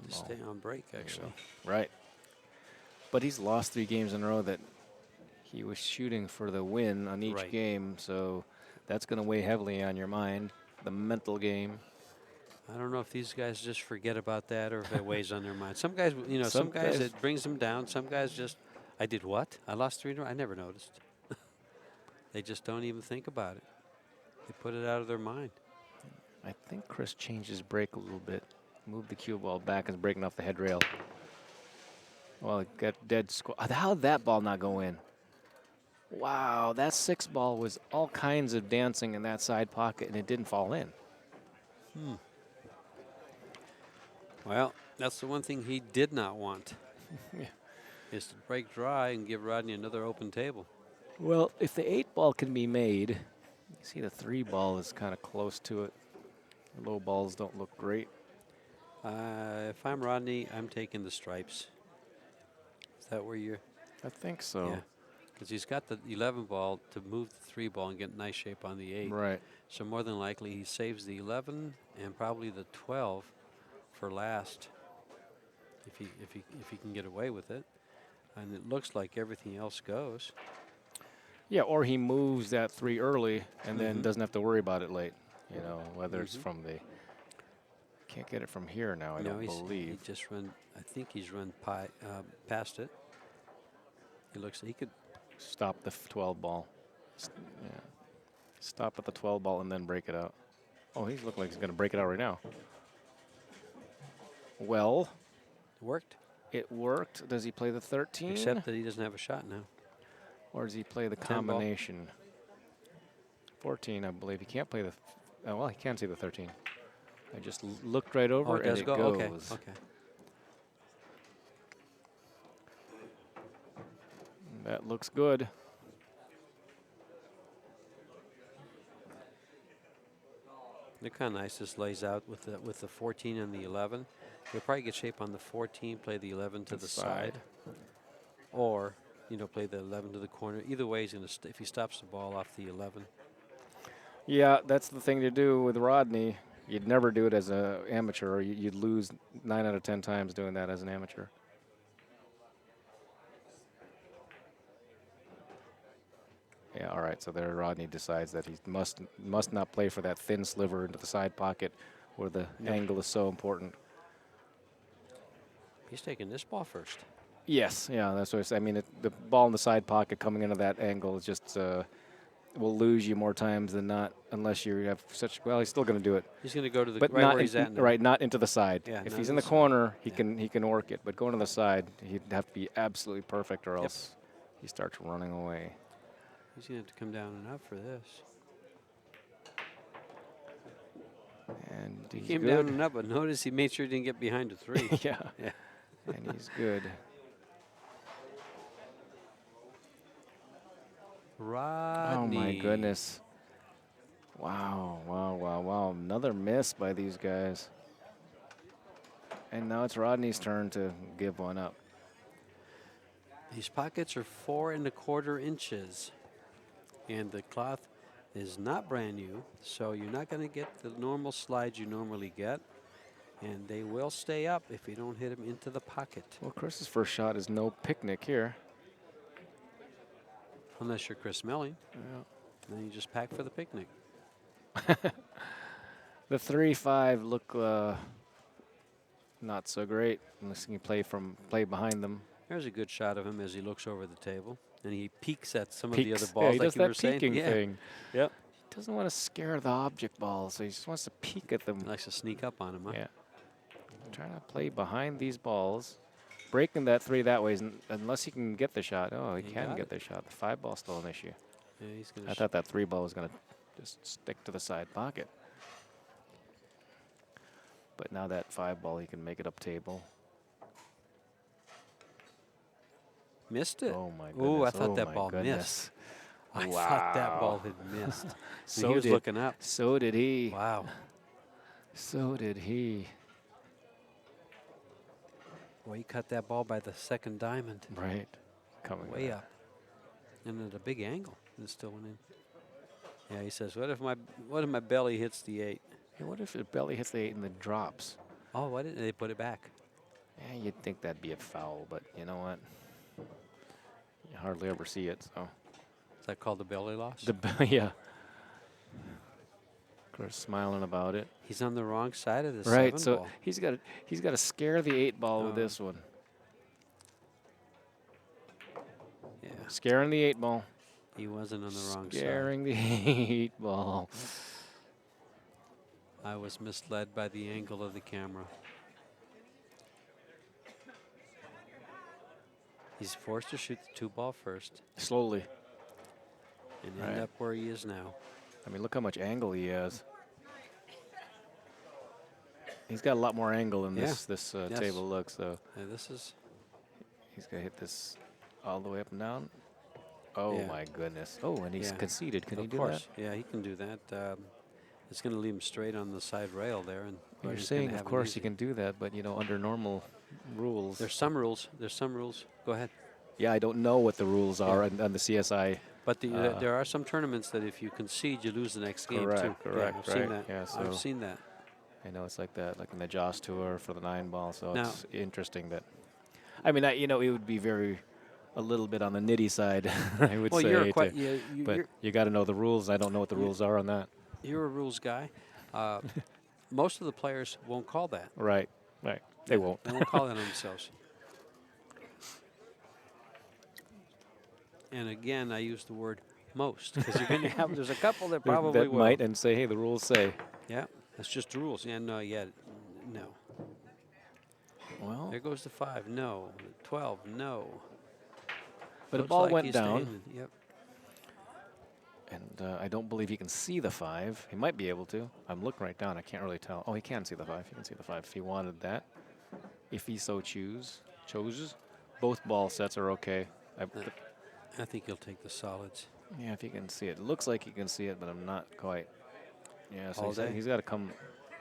To stay on break, actually. Right. But he's lost 3 games in a row that he was shooting for the win on each game, so that's going to weigh heavily on your mind, the mental game. I don't know if these guys just forget about that or if it weighs on their mind. Some guys, you know, some guys it brings them down. Some guys just, I did what? I lost 3 in a row? I never noticed. They just don't even think about it. They put it out of their mind. I think Chris changed his break a little bit. Moved the cue ball back and breaking off the head rail. Well, it got dead score. How did that ball not go in? Wow, that 6 ball was all kinds of dancing in that side pocket, and it didn't fall in. Well, that's the one thing he did not want. Is to break dry and give Rodney another open table. Well, if the 8 ball can be made, you see the 3 ball is kind of close to it. The low balls don't look great. If I'm Rodney, I'm taking the stripes. Is that where you're? I think so. Yeah, because he's got the 11 ball to move the 3 ball and get nice shape on the 8. Right. So more than likely he saves the 11 and probably the 12 for last, if he can get away with it. And it looks like everything else goes. Yeah, or he moves that 3 early and then doesn't have to worry about it late. You know, whether it's from the. Can't get it from here now, I don't believe. He just run, I think he's run past it. He looks, he could. Stop the 12 ball. Yeah. Stop at the 12 ball and then break it out. Oh, he's looking like he's going to break it out right now. Well. Worked. It worked. Does he play the 13? Except that he doesn't have a shot now. Or does he play the combination? 14, I believe. He can't play the. Well, he can see the 13. I just looked right over it does and go. it goes. Okay. That looks good. They're kind of nice. This lays out with the 14 and the 11. He'll probably get shape on the 14, play the 11 to the side. Or play the 11 to the corner. Either way, he's going to if he stops the ball off the 11. Yeah, that's the thing to do with Rodney. You'd never do it as an amateur, or you'd lose 9 out of 10 times doing that as an amateur. Yeah, all right, so there Rodney decides that he must not play for that thin sliver into the side pocket where the angle is so important. He's taking this ball first. Yes, yeah, that's what I say. I mean, the ball in the side pocket coming into that angle is just will lose you more times than not, unless you have such. Well, he's still going to do it. He's going to go to the But right not where he's at now. right, not into the side. Yeah, if not he's in in the the side. corner, he Yeah. can work it. But going to the side, he'd have to be absolutely perfect, or else he starts running away. He's going to have to come down and up for this. And He he's came good. down and up, but notice he made sure he didn't get behind the 3. Yeah, Yeah. and he's good. Rodney. Oh my goodness! Wow, wow, wow, wow! Another miss by these guys. And now it's Rodney's turn to give one up. These pockets are 4 1/4 inches. And the cloth is not brand new, so you're not going to get the normal slides you normally get. And they will stay up if you don't hit them into the pocket. Well, Chris's first shot is no picnic here. Unless you're Chris Melling. Yeah. Then you just pack for the picnic. The 3-5 look not so great unless you can play behind them. There's a good shot of him as he looks over the table. And he peeks at some of the other Yeah, balls, he like does you were that saying. peeking thing. Yep. He doesn't want to scare the object balls, so he just wants to peek at them. He likes to sneak up on him, huh? Yeah. Trying to play behind these balls. Breaking that 3 that way, unless he can get the shot. Oh, he can get the shot. The 5 ball's still an issue. Yeah, he's gonna I thought that 3 ball was going to just stick to the side pocket. But now that 5 ball, he can make it up table. Missed it. Oh, my goodness. Oh, I thought Oh, that my ball goodness. missed. I thought that ball had missed. So he was did- looking up. So did he. Wow. So did he. Well, he cut that ball by the second diamond. Right. Coming Way up. And at a big angle. And it still went in. Yeah, he says, what if my belly hits the 8? Hey, what if the belly hits the 8 and then drops? Oh, why didn't they put it back? Yeah, you'd think that'd be a foul, but you know what? You hardly ever see it, so. Is that called the belly loss? Yeah. Of course, smiling about it. He's on the wrong side of the Right, 7 so ball. he's got to scare the 8 ball with this one. Yeah, Scaring the 8 ball. he wasn't on the wrong side. Scaring the 8 ball. I was misled by the angle of the camera. He's forced to shoot the 2 ball first Slowly. and Right. end up where he is now. I mean, look how much angle he has. He's got a lot more angle than this Yes. table looks, so Yeah, this is he's going to hit this all the way up and down. Oh, Yeah. my goodness. Oh, and he's Yeah. conceded. Can he of do course. that? Yeah, he can do that. It's going to leave him straight on the side rail there. And You're Rodney's gonna saying, have of it course, easy. he can do that, but, you know, under normal rules. There's some rules. There's some rules. Go ahead. Yeah, I don't know what the rules are on the CSI. But there are some tournaments that if you concede, you lose the next game too. Correct, Yeah, I've seen right. that. Yeah, so I've seen that. I know it's like that, like in the Joss Tour for the 9 ball, so Now- it's interesting that. I mean, you know, it would be a little bit on the nitty side, I would Well, say. you're quite. But you got to know the rules. I don't know what the rules are on that. You're a rules guy. Most of the players won't call that. Right, right. They won't. They won't call that on themselves. And again, I use the word most because you're going to have. There's a couple that probably that will. might and say, hey, the rules say. Yeah, that's just the rules. Yeah, no, yeah, no. Well, There goes the 5. No. 12. No. but the Looks ball like went he's down, staying in- Yep. and I don't believe he can see the 5. He might be able to. I'm looking right down. I can't really tell. Oh, he can see the 5. He can see the 5 if he wanted that. If he so chooses. Both ball sets are okay. I think he'll take the solids. Yeah, if he can see it. It looks like he can see it, but I'm not quite. Yeah, so All day? he's got to come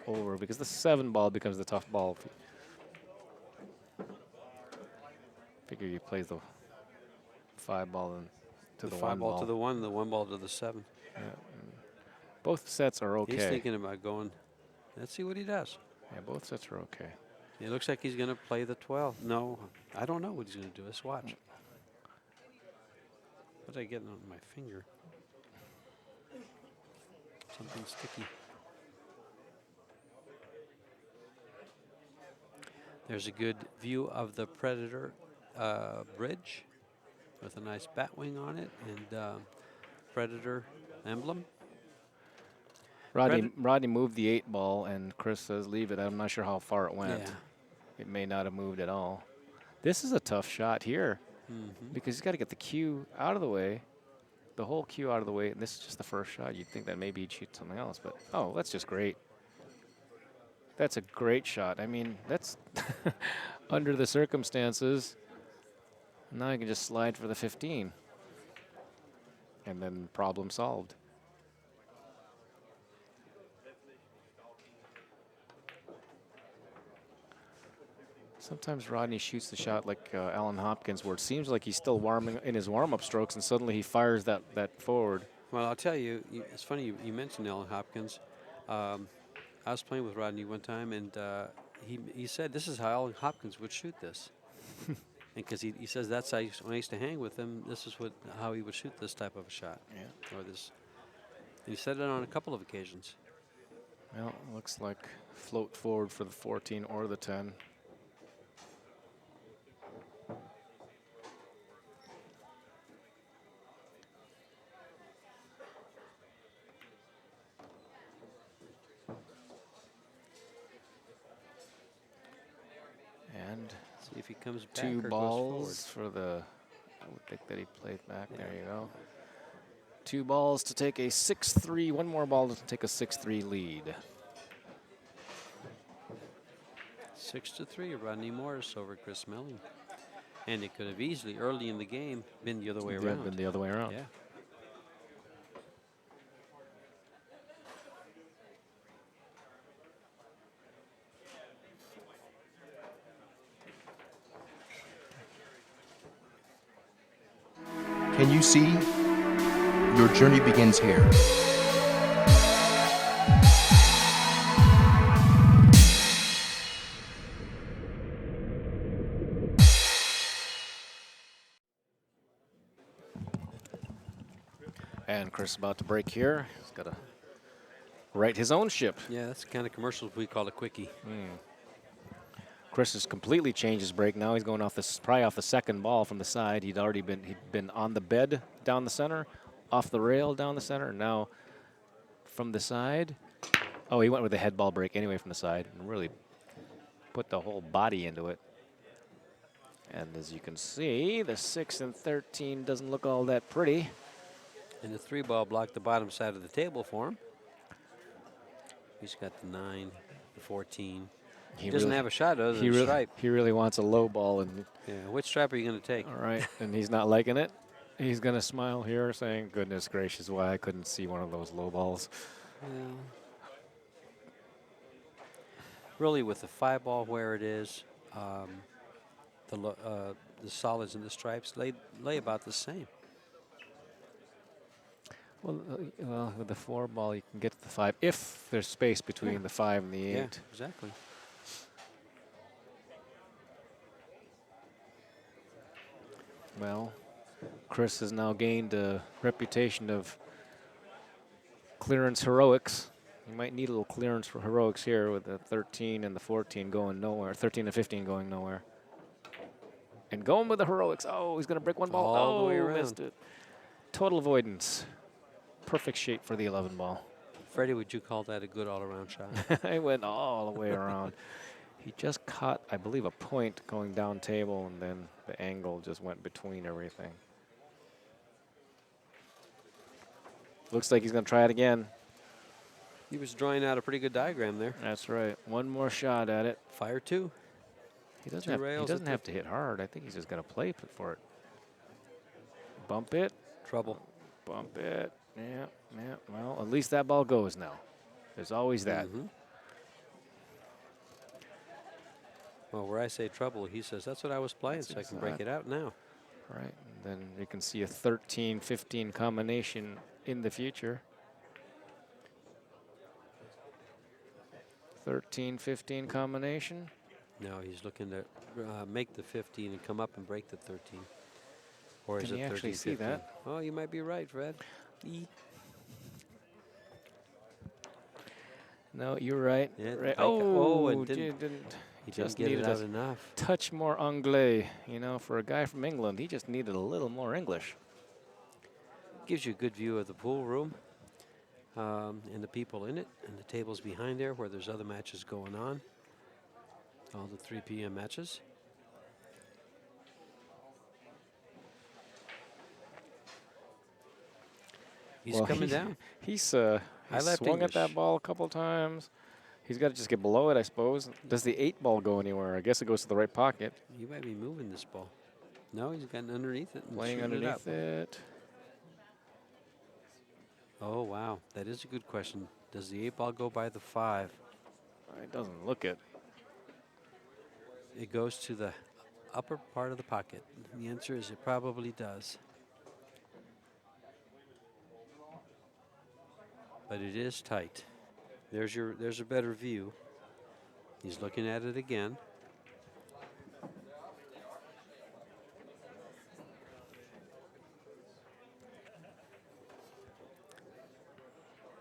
over because the 7 ball becomes the tough ball. Figure he plays the 5 ball and to the 5 1 ball ball. to the 1, the 1 ball to the 7. Yeah. Both sets are okay. He's thinking about going. Let's see what he does. Yeah, both sets are okay. It looks like he's going to play the 12. No, I don't know what he's going to do. Let's watch. What's I getting on my finger? Something sticky. There's a good view of the Predator bridge with a nice bat wing on it and Predator emblem. Rodney moved the 8 ball, and Chris says leave it. I'm not sure how far it went. Yeah. It may not have moved at all. This is a tough shot here because he's got to get the cue out of the way, the whole cue out of the way, and this is just the first shot. You'd think that maybe he'd shoot something else, but oh, that's just great. That's a great shot. I mean, that's under the circumstances. Now you can just slide for the 15, and then problem solved. Sometimes Rodney shoots the shot like Alan Hopkins, where it seems like he's still warming in his warm-up strokes, and suddenly he fires that forward. Well, I'll tell you, it's funny you mentioned Alan Hopkins. I was playing with Rodney one time, and he said this is how Alan Hopkins would shoot this. Because he says that's how when I used to hang with him, this is how he would shoot this type of a shot. Yeah. Or this. And he said it on a couple of occasions. Well, it looks like float forward for the 14 or the 10. And see if he comes back 2 or balls goes for the. I would think that he played back. Yeah. There you go. 2 balls to take a 6-3. 1 more ball to take a 6-3 lead. 6-3, Rodney Morris over Chris Melling. And it could have easily, early in the game, been the other way around. Been the other way around. Yeah. Can you see? Your journey begins here. And Chris is about to break here. He's got to right his own ship. Yeah, that's the kind of commercials we call a quickie. Chris has completely changed his break. Now he's going off probably off the second ball from the side. He'd been on the bed down the center, off the rail down the center, and now from the side. Oh, he went with the head ball break anyway from the side and really put the whole body into it. And as you can see, the 6 and 13 doesn't look all that pretty. And the 3 ball blocked the bottom side of the table for him. He's got the 9, the 14. He doesn't have a shot other than stripe. He really wants a low ball. And yeah, which stripe are you going to take? All right, and he's not liking it. He's going to smile here saying, goodness gracious, why I couldn't see one of those low balls. Yeah. Really, with the 5 ball where it is, the solids and the stripes lay about the same. Well, with the 4 ball, you can get to the 5 if there's space between the 5 and the 8. Yeah, exactly. Well, Chris has now gained a reputation of clearance heroics. You might need a little clearance for heroics here with the 13 and the 14 going nowhere, 13 and 15 going nowhere. And going with the heroics. Oh, he's going to break 1 ball. All the way around. Missed it. Total avoidance. Perfect shape for the 11 ball. Freddie, would you call that a good all-around shot? He went all the way around. He just caught, I believe, a point going down table, and then the angle just went between everything. Looks like he's going to try it again. He was drawing out a pretty good diagram there. That's right. 1 more shot at it. Fire 2. He doesn't have to hit hard. I think he's just going to play for it. Bump it. Trouble. Bump it. Yeah. Well, at least that ball goes now. There's always that. Well, where I say trouble, he says, that's what I was playing, so I can break it out now. Right, and then you can see a 13-15 combination in the future. 13-15 combination. No, he's looking to make the 15 and come up and break the 13. Or is Can it you actually 13, see 15? that? Oh, you might be right, Fred. No, you're right. Yeah, Right. oh, Oh, and he didn't just get it needed out a enough. touch more anglais. You know, for a guy from England, he just needed a little more English. Gives you a good view of the pool room and the people in it and the tables behind there where there's other matches going on. All the 3 p.m. matches. He's coming down. He's High he left swung at that English. ball a couple times. He's got to just get below it, I suppose. Does the 8 ball go anywhere? I guess it goes to the right pocket. You might be moving this ball. No, he's gotten underneath it and Playing shooting underneath it up. it. Oh, wow. That is a good question. Does the 8 ball go by the 5? It doesn't look it. It goes to the upper part of the pocket. The answer is it probably does. But it is tight. There's a better view. He's looking at it again.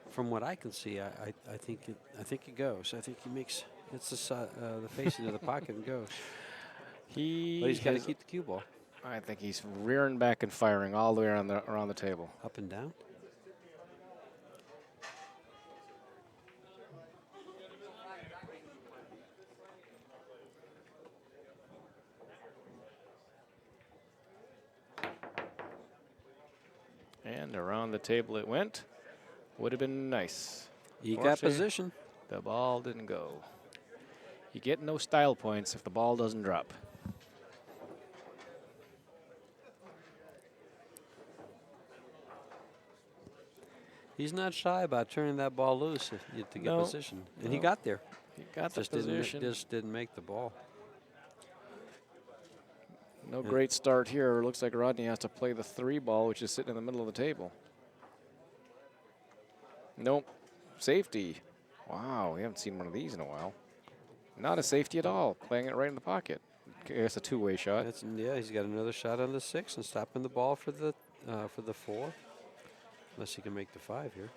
From what I can see, I think it goes. I think he makes it's the facing of the pocket and goes. But he's got to keep the cue ball I think he's rearing back and firing all the way around the table. up and down. And around the table it went. Would have been nice. He got Unfortunately, position. The ball didn't go. You get no style points if the ball doesn't drop. He's not shy about turning that ball loose to get position, and he got there. He got the Just position. didn't make the ball. No great start here. Looks like Rodney has to play the 3 ball, which is sitting in the middle of the table. Nope. Safety. Wow, we haven't seen one of these in a while. Not a safety at all. Playing it right in the pocket. I guess a 2-way shot. Yeah, he's got another shot on the 6 and stopping the ball for the 4. Unless he can make the 5 here.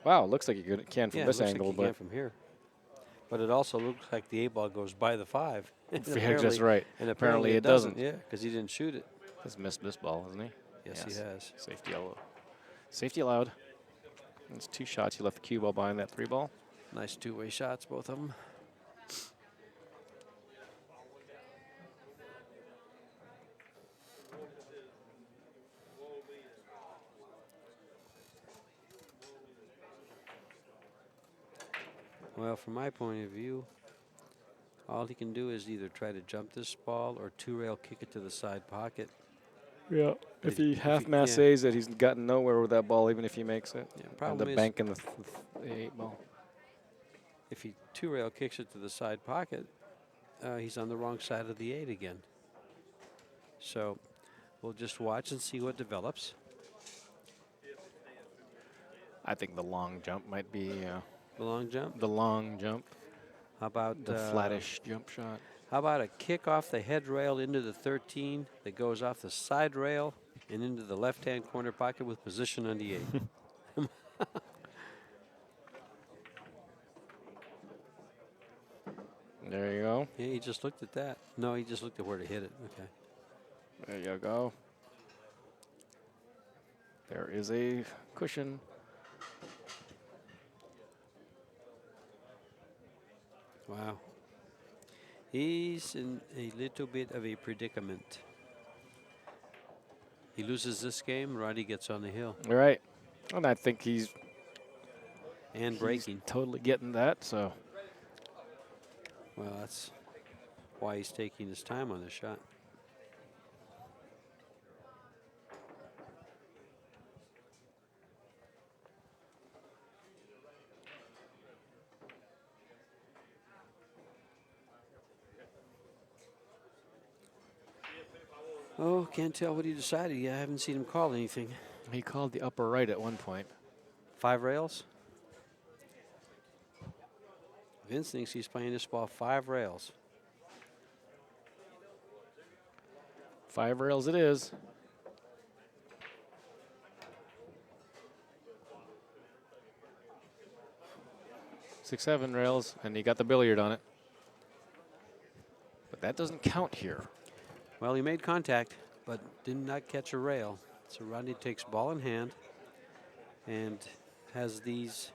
Wow, looks like you can from this looks angle, like he can from here. But it also looks like the 8 ball goes by the 5. Yeah, just right. And Apparently it doesn't. Yeah, because he didn't shoot it. He's missed this ball, hasn't he? Yes, he has. Safety allowed. Safety allowed. It's 2 shots. He left the cue ball behind that 3 ball. Nice 2-way shots, both of them. Well, from my point of view, all he can do is either try to jump this ball or 2-rail kick it to the side pocket. Yeah. But If he half-masses it, he's gotten nowhere with that ball, even if he makes it. Yeah, And problem the is, bank in the 8 ball. if he 2-rail kicks it to the side pocket, he's on the wrong side of the 8 again. So we'll just watch and see what develops. I think the long jump might be The long jump. the long jump. How about The flattish jump shot. How about a kick off the head rail into the 13 that goes off the side rail and into the left-hand corner pocket with position on the 8? There you go. Yeah, he just looked at that. No, he just looked at where to hit it. Okay. There you go. There is a cushion. Wow. He's in a little bit of a predicament. He loses this game, Roddy gets on the hill. All right. And I think he's Breaking. totally getting that, so. Well, that's why he's taking his time on the shot. Oh, can't tell what he decided yet. I haven't seen him call anything. He called the upper right at one point. 5 rails? Vince thinks he's playing this ball 5 rails. 5 rails it is. 6, 7 rails, and he got the billiard on it. But that doesn't count here. Well, he made contact, but did not catch a rail. So Rodney takes ball in hand and has these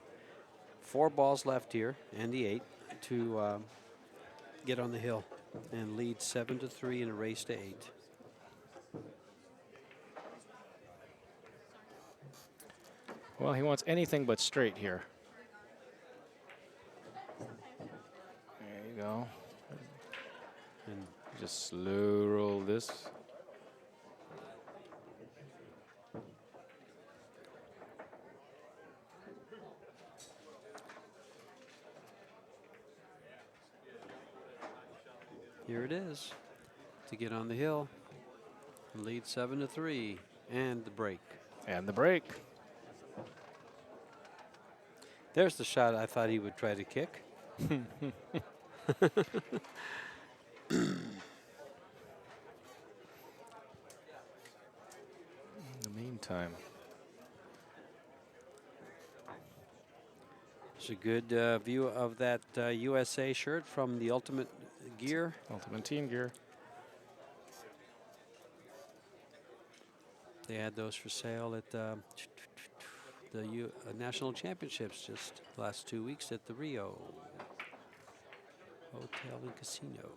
4 balls left here and the 8 to get on the hill and lead 7-3 in a race to 8. Well, he wants anything but straight here. There you go. And just slow roll this. Here it is to get on the hill, lead 7-3, and the break. And the break. There's the shot I thought he would try to kick. In the meantime. It's a good view of that USA shirt from the Ultimate Gear. Ultimate Team Gear. They had those for sale at the National Championships just the last 2 weeks at the Rio Hotel and Casino.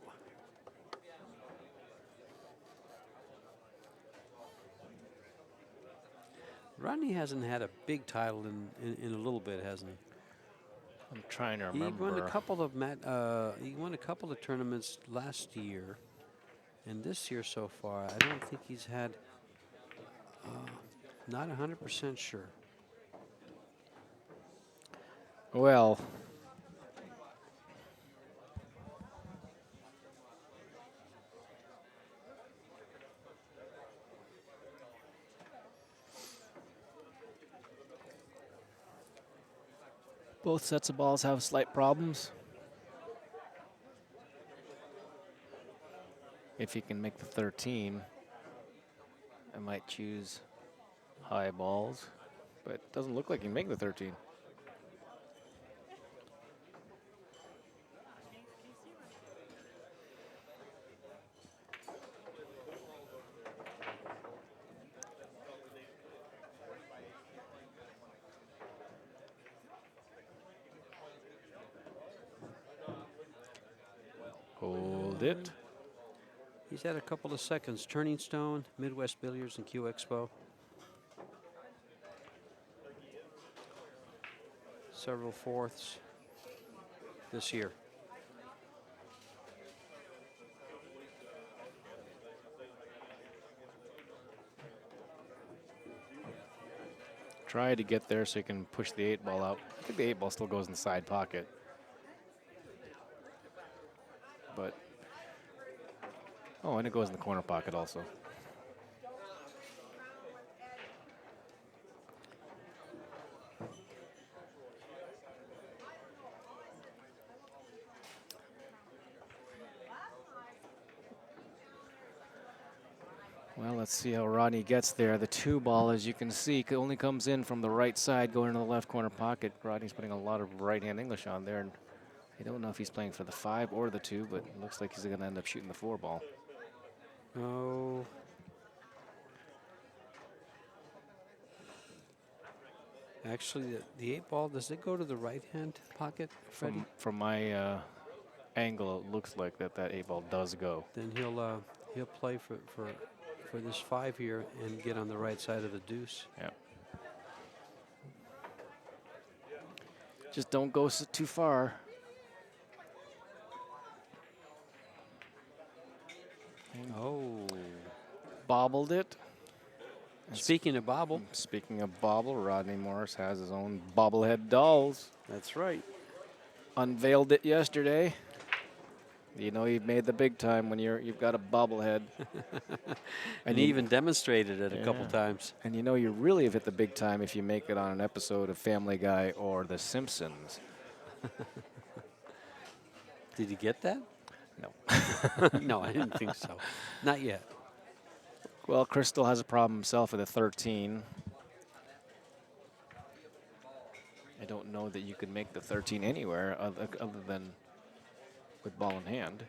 Rodney hasn't had a big title in a little bit, hasn't he? I'm trying to He remember. won a couple of he won a couple of tournaments last year, and this year so far, I don't think he's had. Not 100% sure. Well, both sets of balls have slight problems. If he can make the 13, I might choose high balls, but it doesn't look like he can make the 13. Hold it. He's had a couple of seconds. Turning Stone, Midwest Billiards, and Q Expo. Several fourths this year. Try to get there so you can push the 8 ball out. I think the 8 ball still goes in the side pocket. But, oh, and it goes in the corner pocket also. Well, let's see how Rodney gets there. The 2 ball, as you can see, only comes in from the right side, going into the left corner pocket. Rodney's putting a lot of right-hand English on there. And I don't know if he's playing for the 5 or the 2, but it looks like he's going to end up shooting the 4 ball. Oh. Actually, the 8 ball, does it go to the right-hand pocket, Freddie? From my angle, it looks like that 8 ball does go. Then he'll play for this 5 here and get on the right side of the deuce. Yeah. Just don't go too far. Oh. Bobbled it. And Speaking of bobble. Speaking of bobble, Rodney Morris has his own bobblehead dolls. That's right. Unveiled it yesterday. You know you've made the big time when you've got a bobblehead. And he even demonstrated it a couple Yeah. times. And you know you really have hit the big time if you make it on an episode of Family Guy or The Simpsons. Did he get that? No. No, I didn't think so. Not yet. Well, Chris still has a problem himself at a 13. I don't know that you could make the 13 anywhere other than with ball in hand.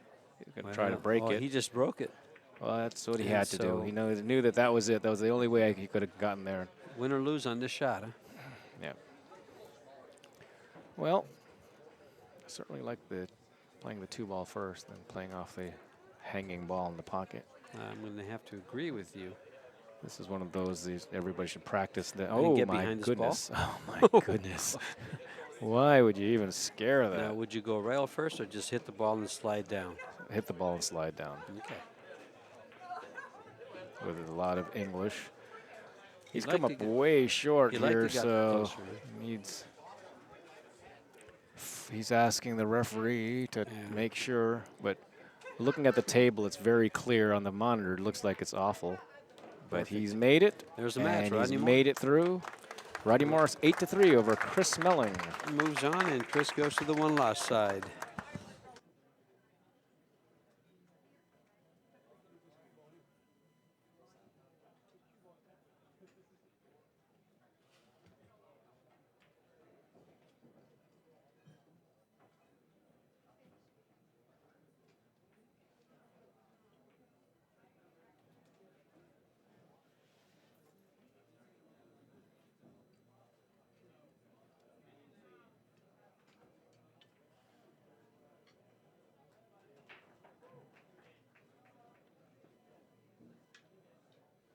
You could try to break it. He just broke it. Well, that's what he And had to do. so- He knew that was it. That was the only way he could have gotten there. Win or lose on this shot, huh? Yeah. Well, I certainly like playing the 2 ball first, then playing off the hanging ball in the pocket. I'm going to have to agree with you. This is one of those everybody should practice. get My behind this goodness! Oh my goodness! Why would you even scare that? Now, would you go rail first or just hit the ball and slide down? Hit the ball and slide down Okay. with a lot of English. He's You'd come like up to get- way short you'd like to here, get so closer. he's asking the referee to make sure. But looking at the table, it's very clear on the monitor. It looks like it's awful. But Perfect. he's made it. There's the match, and Rodney he's Moore. made it through. Rodney Morris 8-3 over Chris Melling. Moves on, and Chris goes to the 1-loss side.